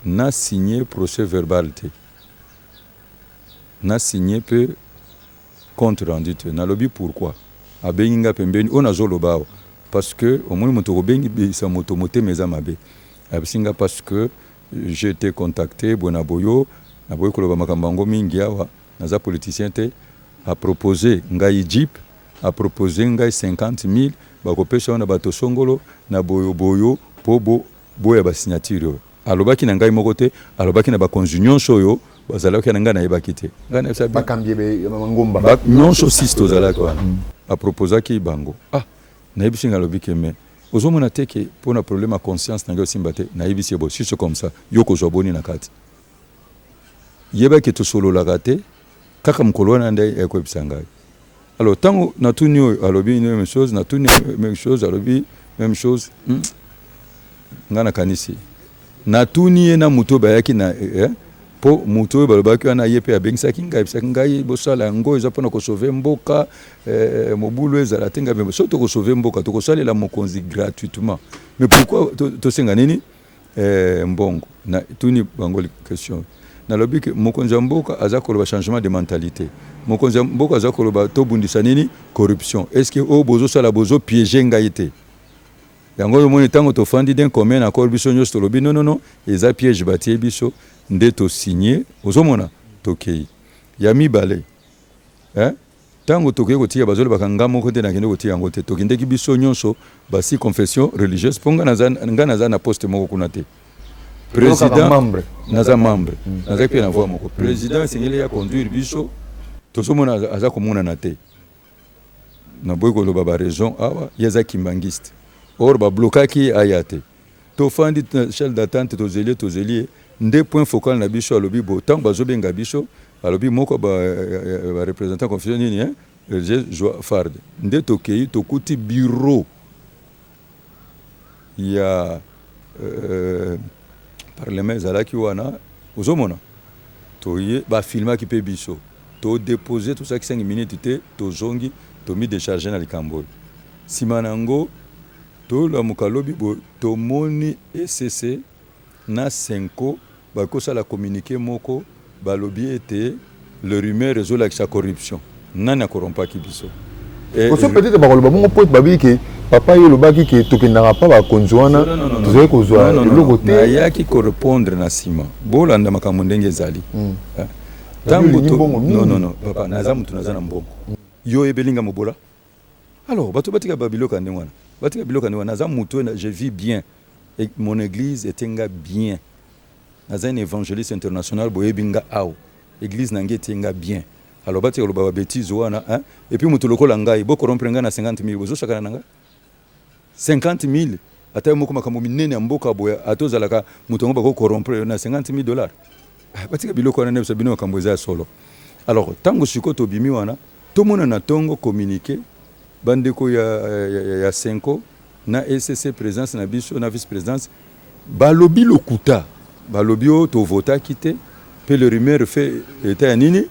na signé procès verbal te, na signé peu compte rendu te. Na lobi pourquoi abengi nga pembeni ona zoloba parce que au moins moto bengi bisa moto mote meza mabe abisinga parce que j'ai été contacté bonaboyo na boyo koloba makambango mingi awa naza politicien te a proposé ngai jeep, a proposé ngai 50 000 bakopesa na bato songolo na boyo po boya ba signature alobaki na ngai moko te, alobaki na ba conjunion soyo bazalaki na ngai na yebaki te ngana sabi bakambie be ngomba nyonso sisto zalaki wana a proposaki bango na yebisi nga lobiki me ozomona te ke pona problème à conscience na ngai simba te na yebisi bo si c'est comme ça yoko zoboni na kati yebaki to solo la gate kaka mkolona ndai ekwebisa ngai. Alors tango na tuni alobi une même chose, na tuni même chose alobi même chose ngana kanisi na tuni na muto bayaki na po muto balobaki na yepe abengisaki ngai bosala ngo eza pona ko sauver mboka mobulu ezala tenga me so to ko sauver mboka to ko salela mokonzi gratuitement. Mais pourquoi to senga nini mbongo na tuni bango question na lobi ke mokonzi mboka azakolo ba changement de mentalité. Mokonzi mboka azakolo ba to bundisa nini corruption. Est-ce que o bozo sala bozo piéger ngai te yango yo moni tango to fandi den commun accord biso nyos to lobi non eza piège batie biso nde to signé ozomona tokei ya mibale tango tokei kotia bazolo bakanga moko te na kende kotia yango te tokindeki biso nyonso basi confession religieuse ponga naza na poste moko kuna te président naza membre naza pe na voix moko président sengeli ya conduire biso tozomona aza komona na te na boy koloba ba raison awa yaza kimbangiste or ba blokaki ayate to fandi chef d'attente to zeli nde point focal na biso alobi bo tant bazobenga biso alobi moko ba représentant confession nini Joa Farde nde tokei tokuti bureau ya parlement zalaki wana ozomona toye ba filmaki pe biso to déposer tout ça qui 5 minutes te to zongi to mi décharger na likambo simanango to la mukalobi bo to moni ECC na 5 bakosa la communiquer moko balobi était le rumeur réseau la corruption nana corrompaki biso et peut-être ba mon pote babi ke papa yo lobaki ke tokendanga pa ba konzwana tozai kozwa le côté na yaki ko répondre na sima bolanda makambo ndenge zali tango non papa naza mutu naza na mbongo yo ebelinga mobola alors bato batika babiloka ndengwana batika biloka ndengwana naza mutu je vis bien et mon église etenga bien naza un évangéliste international boyebinga aw église nange tenga bien alors batika loba bêtise wana et puis mutu lokola ngai boko rompre nga na 50 000 bozo sakana nanga 50 000 ata moko makambo minene mboka boya atozalaka mutongo bako corrompre na $50,000 batika biloko na nebisa bino makambo za solo. Alors tango siko to bimi wana to mona na tongo communiquer bandeko ya 5 na SCC présence na biso na vice présidence balobi lokuta balobi o to vota kité pe le rumeur fait eta nini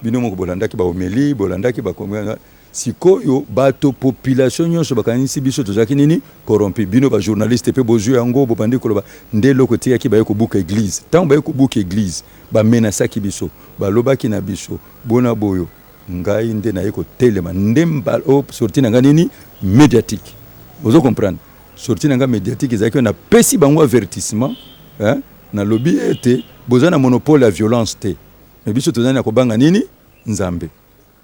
bino moko bolandaki ba omeli bolandaki ba komana sikoyo bato population nyonso bakanisi biso tozaki nini corrompu bino ba journaliste pe bozu yango bo bandi koloba ndelo ko tia ki ba ko buka église tant ba ko buka église ba menasaki biso ba lobaki na biso bona boyo ngai nde na yeko telema ndemba o sorti na nini médiatique vous comprendre sorti na médiatique ezaki na pesi bango avertissement hein na lobby était bozana monopole à violence té mais biso tozana na kobanga nini nzambe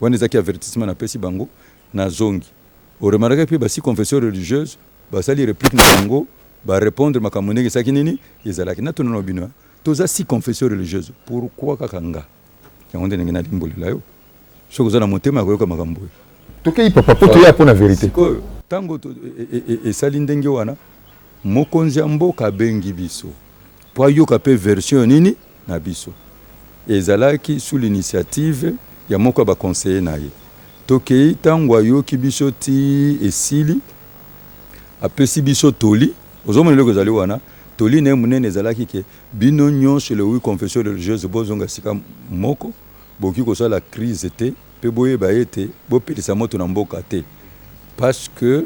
wana ezaki avertissement na pesi bango na zongi o remarquer pe basi confession religieuse basali réplique na bango ba répondre makambo ndenge saki nini ezalaki na tonono bino toza si confession religieuse pourquoi kakanga yango ndenge na limbolela yo soko zana motema ko makambo tokei papa poto ya pona vérité tango esali ndenge wana mokonzi mboka bengi biso po yoka pe version nini na biso ezalaki sous l'initiative ya moko ba conseiller na ye tokei tango yoki biso ti esili apesi biso toli ozomona leko zali wana toli ne munene ezalaki ke bino nyonso le wi confession religieuse bozonga sika moko boki ko la crise te pe boye ba ete bo pelisa moto na mboka te parce que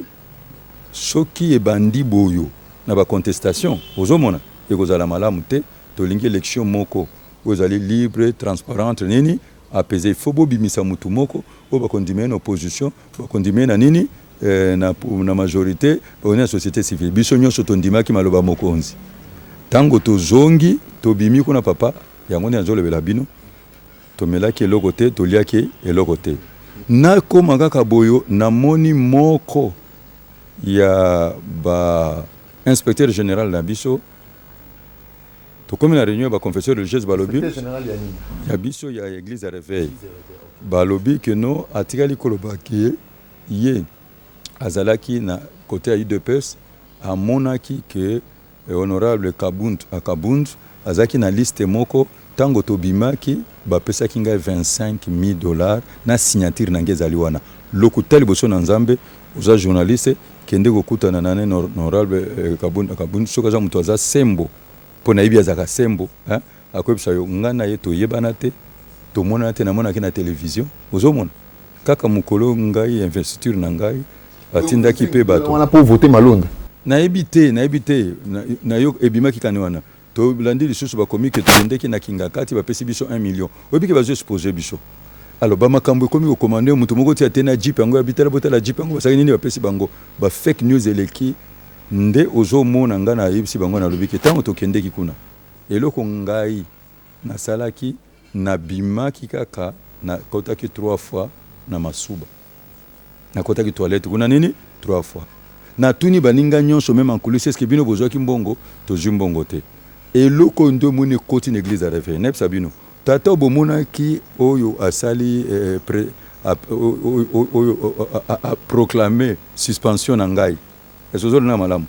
soki e bandi boyo na ba contestation ozomona ekozala malamu te tolingi élection moko ozali libre transparente nini apaiser fobo bimisa mutu moko o ba kondimena na opposition ba kondimena nini na majorité ba na société civile biso nyonso tondimaki maloba mokonzi tango tozongi tobimi kuna papa yango ne azolebela bino tomelaki eloko te toliaki eloko te nakoma kaka boyo namoni moko ya ba inspecteur général na biso tokomi na réunion ba confession religieuse balobi ya biso ya église à réveil balobi que no atikali kolobaki ye azalaki na côté ya UDPS amonaki que honorable Kabund azaki na liste moko tango tobimaki bapesaki ngai $25,000 na signature na ngezali wana lokutali boso na nzambe oza journaliste kende kokutana na honorable Kabund soka za mutu aza sembo pona ibi azaka sembo hein akwebisa yo ngana ye toyebana te tomona te namona ki na télévision ozomona kaka mukolo ngai investiture na ngai atindaki pe bato wana pour voter malonda na ebité na yo ebimaki kanwana to landi lisusu ba komi ke tondeki na kinga kati ba pesi biso 1 million obiki bazo exposer biso alors ba makambo komi ko commander mutu moko ti atena jeep yango habitala botala jeep yango basaki nini ba pesi bango ba fake news eleki nde ozomona ngana yebisi bango na lobiki tango tokendeki kuna eloko ngai na salaki na bimaki kaka na kotaki 3 fois na masuba na kotaki toilette kuna nini 3 fois na tuni baninga nyonso même en coulisses est-ce que bino bozwaki mbongo tozwi mbongo te eloko ndo moni koti na église à réveil nep sabino tata bomona ki oyo asali a proclamer suspension na ngai ezozo na malamu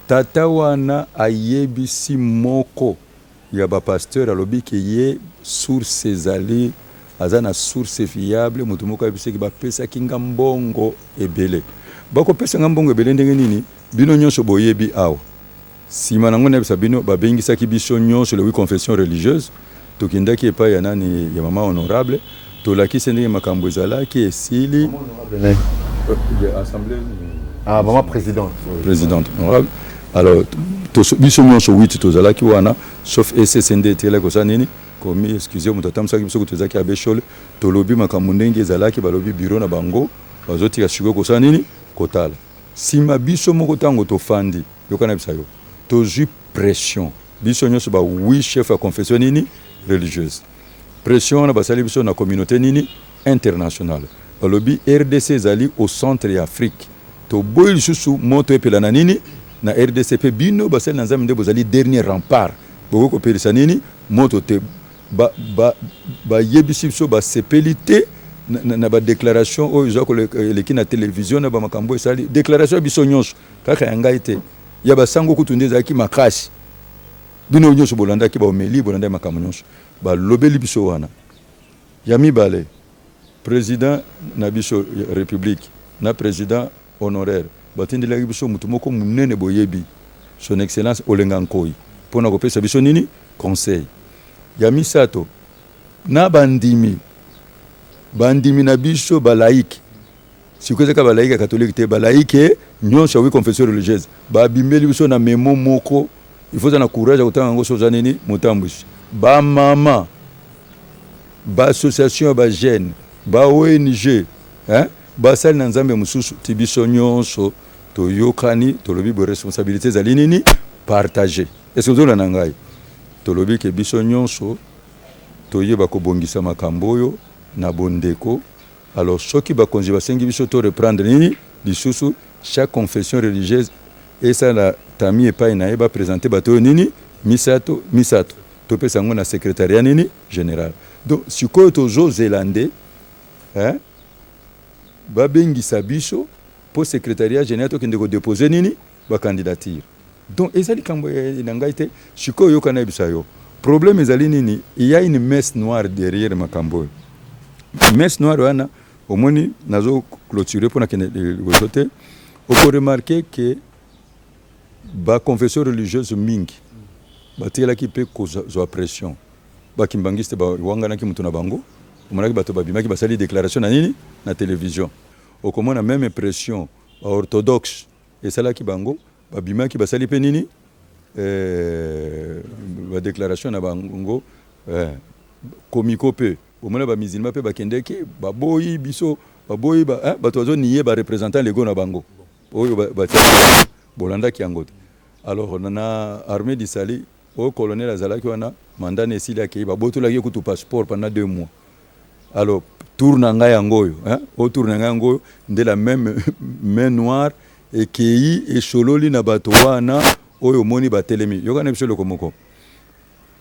tata wana ayebisi moko ya ba pasteur alobi ke ye source ezali azana source fiable mutu moko ayebisi ki ba pesa kinga mbongo ebele bako pesa ngambongo ebele ndenge nini bino nyonso boyebi awa sima nango na bino babengisaki biso nyonso le confession religieuse tokindaki epai ya nani ya mama honorable tolakisi ndenge makambo ezalaki esili assemblée maman présidente honorable alors biso nyonso 8 tozalaki wana sauf SSND tele ko sanini komi excusez moi tatamsaki biso ko tozaki abeshole tolobi makambo ndenge ezalaki balobi bureau na bango bazotika shiko ko sanini kotala sima biso moko tango tofandi yokana bisayo tozui pression biso nyonso ba 8 chefs à confession nini religieuse pression na basali biso na communauté nini internationale balobi RDC zali au centre ya Afrique to boyil susu moto epela na nini na RDC bino basali na nzambe nde bozali dernier rempart boko ko pelisa nini moto te ba yebisi biso ba sepelité na ba déclaration oyo zako leki na télévision na ba makambo esali déclaration biso nyonso kaka yanga ite ya basango kutunde zaki makasi bino nyonso bolanda ki ba omeli bolanda makambo nyonso ba lobeli biso wana ya mibale président na biso république na président honoraire batindela biso mutu moko munene boyebi son excellence Olenga Nkoi pona kopesa biso nini conseil ya misato na bandimi na biso ba laïque sikoze ka ba laïque catholique te ba laïque nyonso wi confession religieuse ba bimbeli biso na memo moko il faut na courage kutanga ngo soza nini mutambwisi ba mama ba association ba jeune ba ONG ba sali na nzambe mususu tibiso nyonso to yokani to lobi bo responsabilité za linini partager est-ce que vous ngai to lobi ke biso nyonso to yeba ko bongisa makambo yo na bondeko alors soki ba konji ba sengi biso to reprendre nini lisusu chaque confession religieuse et ça la tami epa ina eba présenter bato nini misato to pesa ngo na secrétariat nini général donc sikoyo to zo zélandais ba bengisa biso pour secrétariat général to kende ko déposer nini ba candidature donc ezali kambo na ngai te sikoyo yo kana bisa yo problème ezali nini il y a une messe noire derrière makambo messe noire wana omoni nazo clôturer pour na kende wosote on peut remarquer que ba confession religieuse mingi batela ki pe ko zo pression ba kimbangiste ba wangana ki mutuna bango omonaki bato babimaki basali déclaration na nini na télévision okomona même impression ba orthodoxe et sala ki bango babimaki basali pe nini ba déclaration na bango komiko pe omona ba musulman pe bakendeki baboyi biso baboyi ba bato zo nié ba représentant lego na bango oyo ba bolanda ki yango alors nana armée du Sali au colonel azalaki wana mandat nesila ki ba botolaki kutu passeport pendant 2 mois alors tourna nga yango au tourna nga yango de la même main noire et qui et chololi na bato wana oyo moni ba telemi yokana biso lokomoko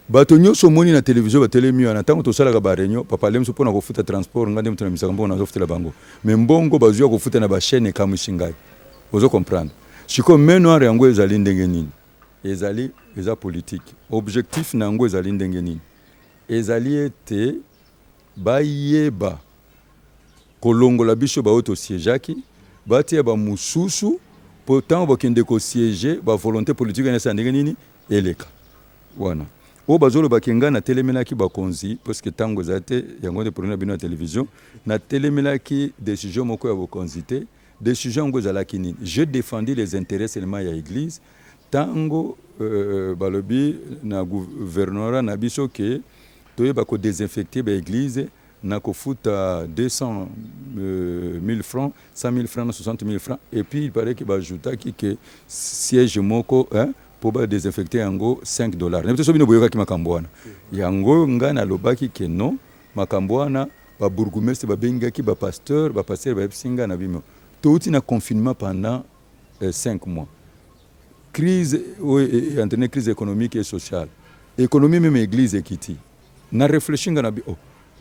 bato nyonso moni na télévision ba telemi wana tango to sala ba réunion papa lemso pona ko futa transport ngande mutuna misaka mbona zo futela bango mais mbongo bazuya ko futa na ba chaîne kamushingai ozo comprendre siko main noire yango ezali ndenge nini ezali eza politique objectif nango ezali ndenge nini ezali ete bayeba kolongola biso ba auto siégeaki batia ba mususu pourtant bakende ko siéger ba volonté politique na ndenge nini eleka wana o bazolo bakenga na telemelaki bakonzi parce que tango zate yango de problème bino na télévision na telemelaki décision moko ya bakonzi te décision ngo zalaki nini je défendis les intérêts seulement ya église tango balobi na gouvernorat na biso ke toyeba ko désinfecter ba église na ko futa 200 000 francs 100 000 francs 60 000 francs et puis il paraît que ba ajouta ki ke siège moko pour ba désinfecter yango $5 ne biso bino boyoka ki makambo wana yango ngana lobaki ke non makambo wana ba bourgmestre ba bengaki ba pasteur ba singa na bimo tout na confinement pendant 5 mois crise entraîné crise économique et sociale économie même église ekiti na réfléchir ngana bi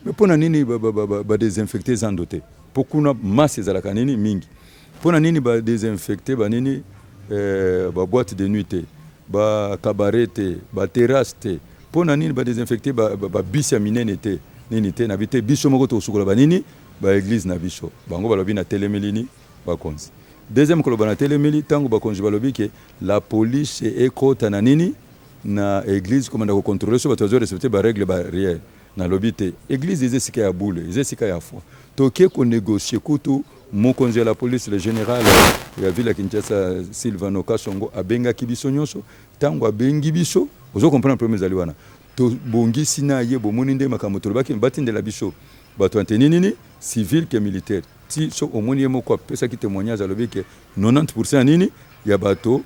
mais pona nini ba désinfecter zandoté pokuna masse za la kanini mingi pona nini ba désinfecter ba nini ba boîte de nuit ba cabaret ba terrasse pona nini ba désinfecter ba bis ya minene te nini te na bité biso moko to sukola ba nini ba église na biso bango balobi na telemelini ba konzi deuxième koloba na telemeli tango ba konzi balobi ke la police ekota na nini na église comme ndako contrôler so bato zo respecter ba règle barrière na lobité église ezesika ya boule ezesika ya foi toke ko négocier kutu mokonzi ya la police le général ya ville ya Kinshasa Silvano Kasongo abenga kibiso nyonso tango abengi biso ozo comprendre premier zaliwana to bongisi na ye bomoni nde makambo tolobaki batindela biso bato anteni nini civil que militaire ti so omoni moko pesa ki témoignage alobi ke 90% nini ya bato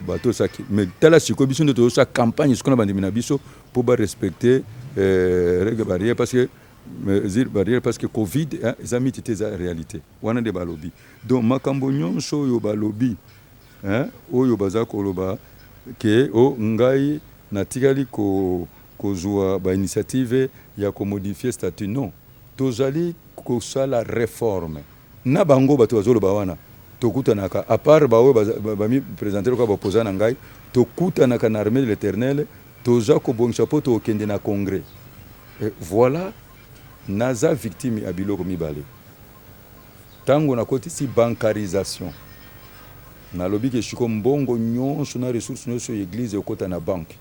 bato saki mais tala siko biso ndoto sa campagne sikona bandimi na biso pour ba respecter règle barrière parce que Covid ezami tete za réalité wana de balobi donc makambo nyonso yo balobi oyo baza koloba ke ngai natikali ko kozwa ba initiative ya ko modifier statut non tozali ko sala réforme na bango bato bazolo ba wana tokutanaka à part bawe bami présenter ko opposant ngai tokutanaka na armée de l'Éternel toza ko bongisa po to kende na congrès. Et voilà naza victime ya biloko mibale. Tango na koti si bancarisation. Na lobi ke shiko mbongo nyonso na ressources nyonso église okota na banque.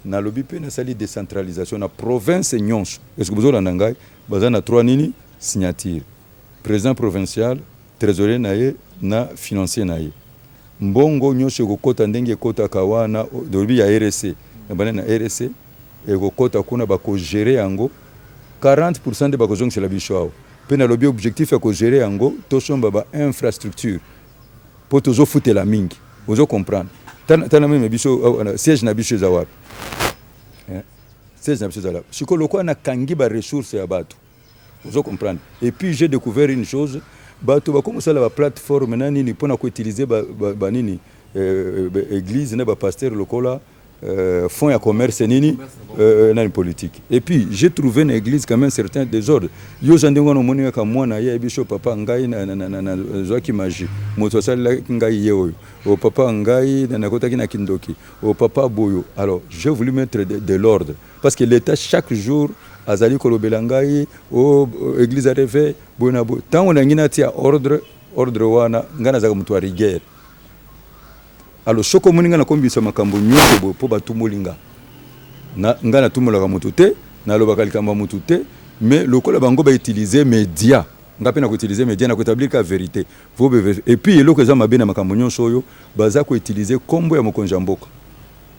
Na lobi pe na sali décentralisation na province nyonso. Est-ce que vous avez ngai baza na 3 nini signature. Président provincial, trésorier naye na financier naye. Mbongo nyonso okota ndenge kota kawana lobi ya RSC. Na bana na RSC ekokota kuna bako gérer yango 40% de bako zongela bishwao. Pe na lobi objectif ya ko gérer yango to somba ba infrastructure. Po tozo futela mingi. Ozo comprendre. Tana même biso siège na biso za wapi. Siège na biso za wapi. Siko lokwa na kangi ba ressources ya bato. Ozo comprendre. Et puis j'ai découvert une chose, bato ba comme ça la plateforme nani ni pona ko utiliser ba nini église na ba pasteur lokola fonds à commerce nini nani politique. Et puis j'ai trouvé une église quand même certain désordre. Yo zandengo no moninga ka mwana ye biso papa ngai na zwaki maji. Moto sala ngai yeyo. Au papa ngai na kotaki na kindoki. Au papa boyo. Alors, j'ai voulu mettre de l'ordre parce que l'État chaque jour azali kolobela ngai au église à réveil bona bo. Tant on a ngina tia ordre wana ngana za mtu wa rigueur. Alors soko moninga na kombisa makambo nyoko po batumulinga na ngana tumulaka mutu te na lobaka likamba mutu te mais lokola bango ba utiliser média ngape na ko utiliser média na ko établir ka vérité et puis eloko za mabe na makambo nyonso oyo baza ko utiliser kombo ya mokonja mboka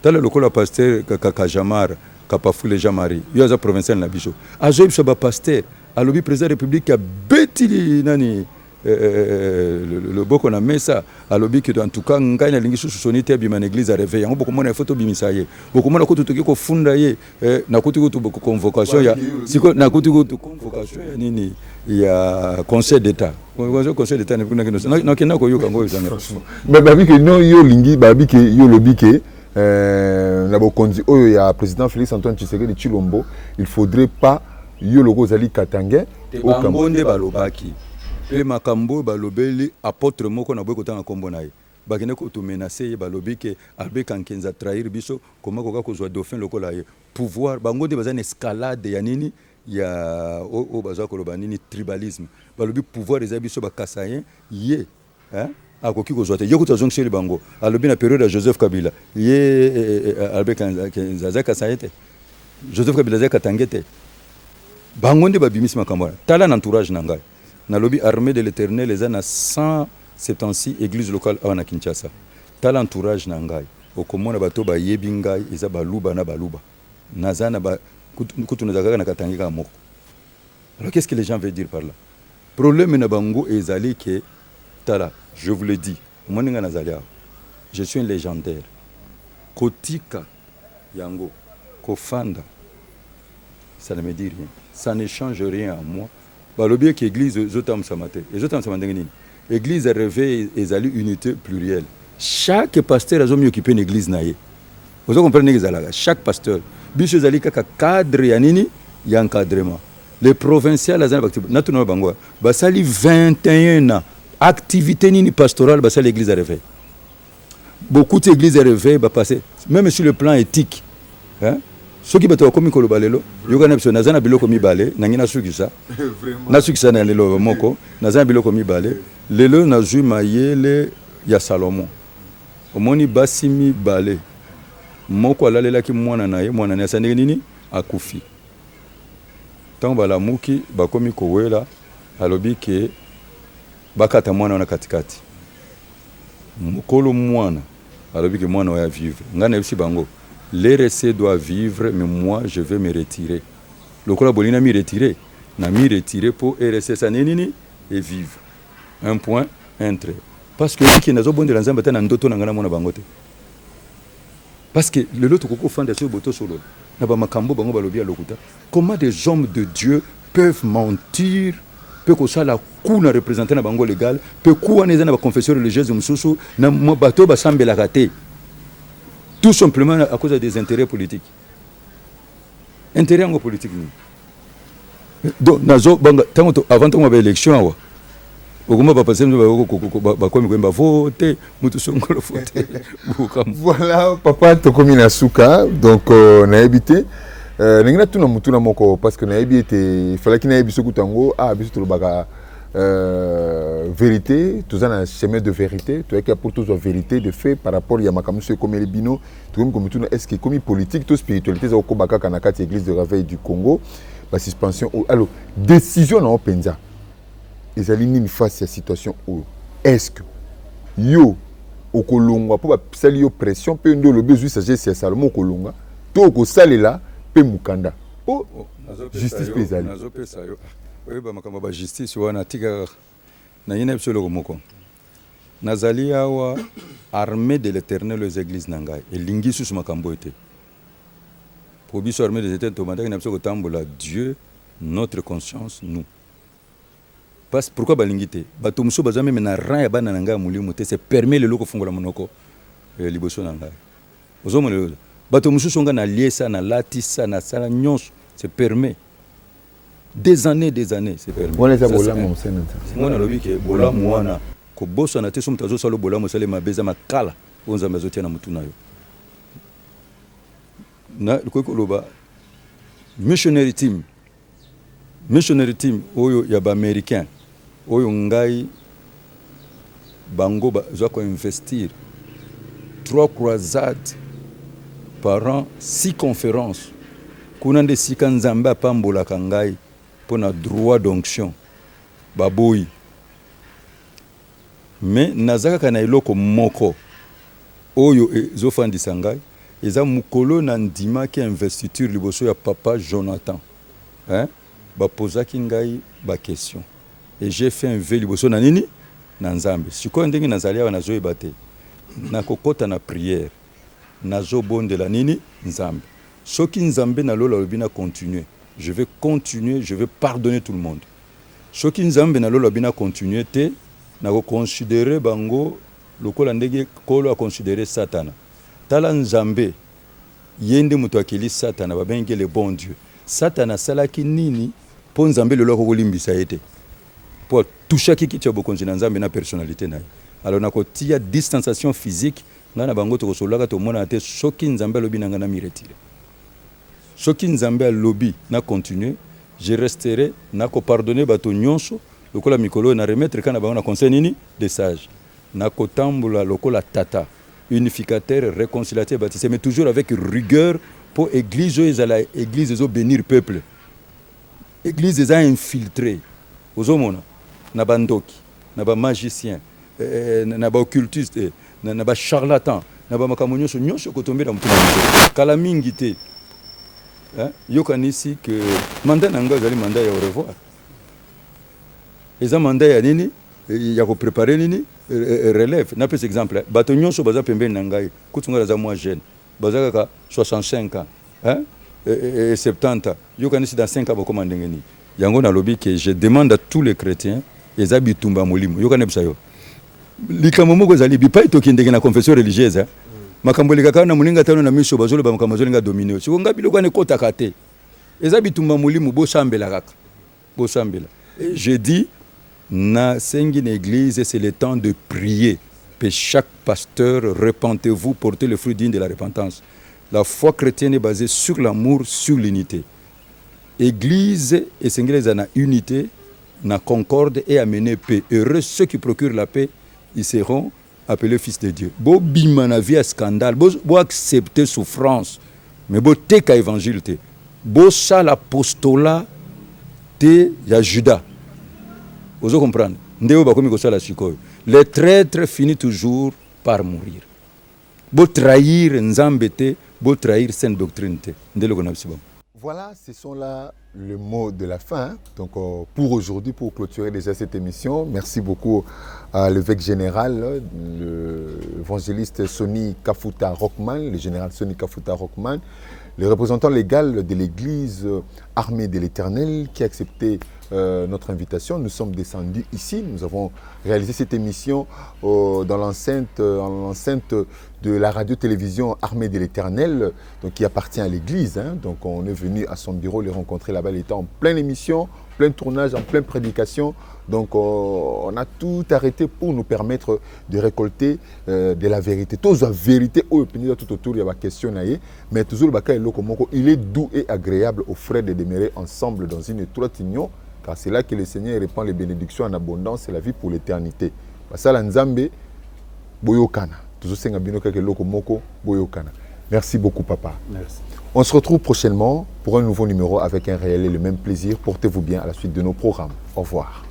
tala lokola pasteur Kakajamar Kapafule Jean-Marie yo za provincial na biso azo biso ba pasteur alobi président république a betili nani le boko na mesa alobi que en tout cas ngai na lingi susu sonite bima na église à réveil yango boko mona photo bimisa ye boko mona ko tutoki ko funda ye na ko tuko boko convocation ya siko na ko tuko convocation ya nini ya conseil d'état conseil d'état na kina ko yoka ngo zanga mais babi que non yo lingi babi que yo lobi que na bokonzi oyo ya président Félix Antoine Tshisekedi Tshilombo il faudrait pas yo logo zali katangé au Cameroun balobaki pe makambo balobeli apôtre moko na boye kotanga kombo na ye bakene ko to menacer balobi ke Albert Kankenza trahir biso comment koka kozwa dauphin lokola ye pouvoir bango de bazana escalade ya nini ya o bazwa koloba nini tribalisme balobi pouvoir eza biso bakasayen ye akoki kozwa te yo kutazong chez bango alobi na période ya Joseph Kabila ye Albert Kankenza za kasayete Joseph Kabila za katangete bango de babimisi makambo tala na entourage na ngai na lobby armée de l'Éternel les na 176 églises locales à Kinshasa. Tal entourage na ngai. Okomona bato ba yebi ngai eza baluba na baluba. Nazana ba kutu nazaka na katangika moko. Alors qu'est-ce que les gens veulent dire par là? Problème na bango ezali que tala, je vous le dis, moninga nazalia. Je suis un légendaire. Kotika yango kofanda. Ça ne me dit rien. Ça ne change rien à moi. Balobi que l'église zotam samate et zotam samate ngini église réveil ezali unité plurielle chaque pasteur a zomi occuper une église naie vous comprenez que chaque pasteur biso ezali kaka cadre ya nini ya encadrement les provinciaux azana bakti natuna bango basali 21 ans activité nini pastorale basali l'église réveil beaucoup d'églises réveil ba passer même sur le plan éthique hein. Ce qui bato komi koloba lelo yoka na biso nazana biloko mibale nangina sukisa na sukisa na lelo moko nazana biloko mibale lelo nazui mayele ya Salomon omoni basimi bale moko alalela ki mwana na ye mwana na sandeki nini akufi tango bala muki bakomi kowela alobi ke bakata mwana na katikati mukolo mwana alobi ke mwana wa vivre ngana bisi bango l'RC doit vivre, mais moi, je vais me retirer. Le Bolina m'y retirer. Na m'y retirer pour RC Sanenini et vivre. Un point, un trait. Parce que qui n'a pas bon de l'ensemble, c'est un doto n'angana mona bangote. Parce que le lot koko fan de ce boto solo. Na ba makambo bango balobi lokuta. Comment des hommes de Dieu peuvent mentir? Peut que ça la kuna représenter na bango légal, peut quoi neza na ba confession religieuse mususu na mo bato ba sambela raté. Tout simplement à cause des intérêts politiques. Intérêts politiques. Donc, avant de l'élection, Voilà, papa Tokomi Nasuka, donc on a habité. N'engina tout na mutuna moko parce que na habité, il fallait qu'il n'ait biso kutango, biso tout le baga vérité, tout ça un chemin de vérité, tu vois qu'il y a pour tous la vérité de fait par rapport à Makamusu comme les bino, tout comme tout est-ce que comme politique, tout spiritualité, ça au Kobaka Kanakati église de réveil du Congo, la suspension. Alors décision na Openza. Ils alignent une face à la situation où est-ce que yo okolonga pour sali yo pression pe ndo le besoin s'agit c'est Salomon okolonga to ko salela pe mukanda justice pe ezali nazo pesa yo oyo ba makamba ba justice wana tika na yina biso loko moko nazali awa armée de l'Éternel aux églises nangai elingi susu makambo ete pour biso armée de l'Éternel to mandaki na biso ko tambola Dieu notre conscience nous. Parce pourquoi balingité bato muso bazame mena ran ya bana nanga mulimu te se permet le loko fungola monoko liboso nanga ozomo le bato muso songa na liesa na latisa na sala nyonso se permet des années c'est permet on ça bola mon sena on a lobi ke bola mwana ko boso na te so mutazo salo bola mo sale mabeza makala onza mazotia na mutuna yo na ko loba missionary team oyo ya ba américain oyo ngai bango za ko investir 3 croisades par an, 6 conférences kuna nde sika nzambe apambola kangai pona droit d'onction baboyi mais nazaka kana iloko moko oyo ezofandisa ngai eza mukolo na ndima ki investiture liboso ya papa Jonathan bapozaki ngai ba question et j'ai fait un vœu liboso na nini na nzambe sikoyo ndenge nazali awa nazoyeba te nakokota na prière nazobondela nini nzambe soki nzambe na lola lobi na continuer je vais continuer, je vais pardonner tout le monde soki nzambe na lola lobi na continuer te nako considérer bango lokola ndenge kolo a considérer satana tala nzambe yende muto akeli satana babengi le bon Dieu satana salaki nini po nzambe lelo ko limbisa ete pour toucher qui tient beaucoup de nzambe na personnalité na alors na ko tia distanciation physique ngana bango to kosolaka to mona te soki nzambe lobi na ngana mi retire soki nzambe lobi na continuer je resterai na ko pardonner bato nyonso lokola mikolo na remettre kana bango na conseil nini des sages na ko tambola lokola tata unificateur réconciliateur baptisé mais toujours avec rigueur pour église zo bénir peuple église za infiltré ozomona na bandoki na ba magicien na ba occultiste na ba charlatan na ba makambo nyonso kotombela mutu kala mingi te yokanisi que mandat nanga zali mandat ya au revoir eza mandat ya nini ya ko préparer nini relève na par exemple bato nyonso baza pembeni na ngai kutunga za moi jeune baza ka 65 ans et 70 yokanisi dans 5 ans bakoma ndengeni yango na lobi que je demande à tous les chrétiens eza bitumba molimo yokanebisa yo likambo moko zali bipai to kindenge na confession religieuse makambo likaka na muninga tano na miso bazolo ba makambo zolinga dominer siko ngabi lokane kota kate eza bitumba molimo bo sambela kaka bo sambela je dis na sengine église c'est le temps de prier que chaque pasteur repentez-vous portez le fruit digne de la repentance la foi chrétienne est basée sur l'amour sur l'unité église et sengile na unité na concorde et amener paix heureux ceux qui procurent la paix ils seront appelés fils de Dieu bo bima na vie scandale bo accepter souffrance mais bo teka évangile te bo ça l'apostolat te ya Judas vous comprenez ndeo bakomi ko sala sikoyo les traîtres finissent toujours par mourir bo trahir nzambe te bo trahir sainte doctrine te ndelo kona bisibam. Voilà, ce sont là le mot de la fin. Donc pour aujourd'hui, pour clôturer déjà cette émission, merci beaucoup à l'évêque général, l'évangéliste Sonny Kafuta Rockman, le général Sonny Kafuta Rockman, le représentant légal de l'église armée de l'Éternel qui a accepté notre invitation. Nous sommes descendus ici, nous avons réalisé cette émission dans l'enceinte de la radio-télévision Armée de l'Éternel, donc qui appartient à l'église. Donc on est venu à son bureau, les rencontrer là-bas, il était en pleine émission plein tournage, en pleine prédication. Donc, on a tout arrêté pour nous permettre de récolter de la vérité. Toute la vérité, tout autour, il y a la question. Mais toujours, il est doux et agréable aux frères de demeurer ensemble dans une étroite union, car c'est là que le Seigneur répand les bénédictions en abondance et la vie pour l'éternité. Merci beaucoup, papa. Merci. On se retrouve prochainement pour un nouveau numéro avec un réel et le même plaisir. Portez-vous bien à la suite de nos programmes. Au revoir.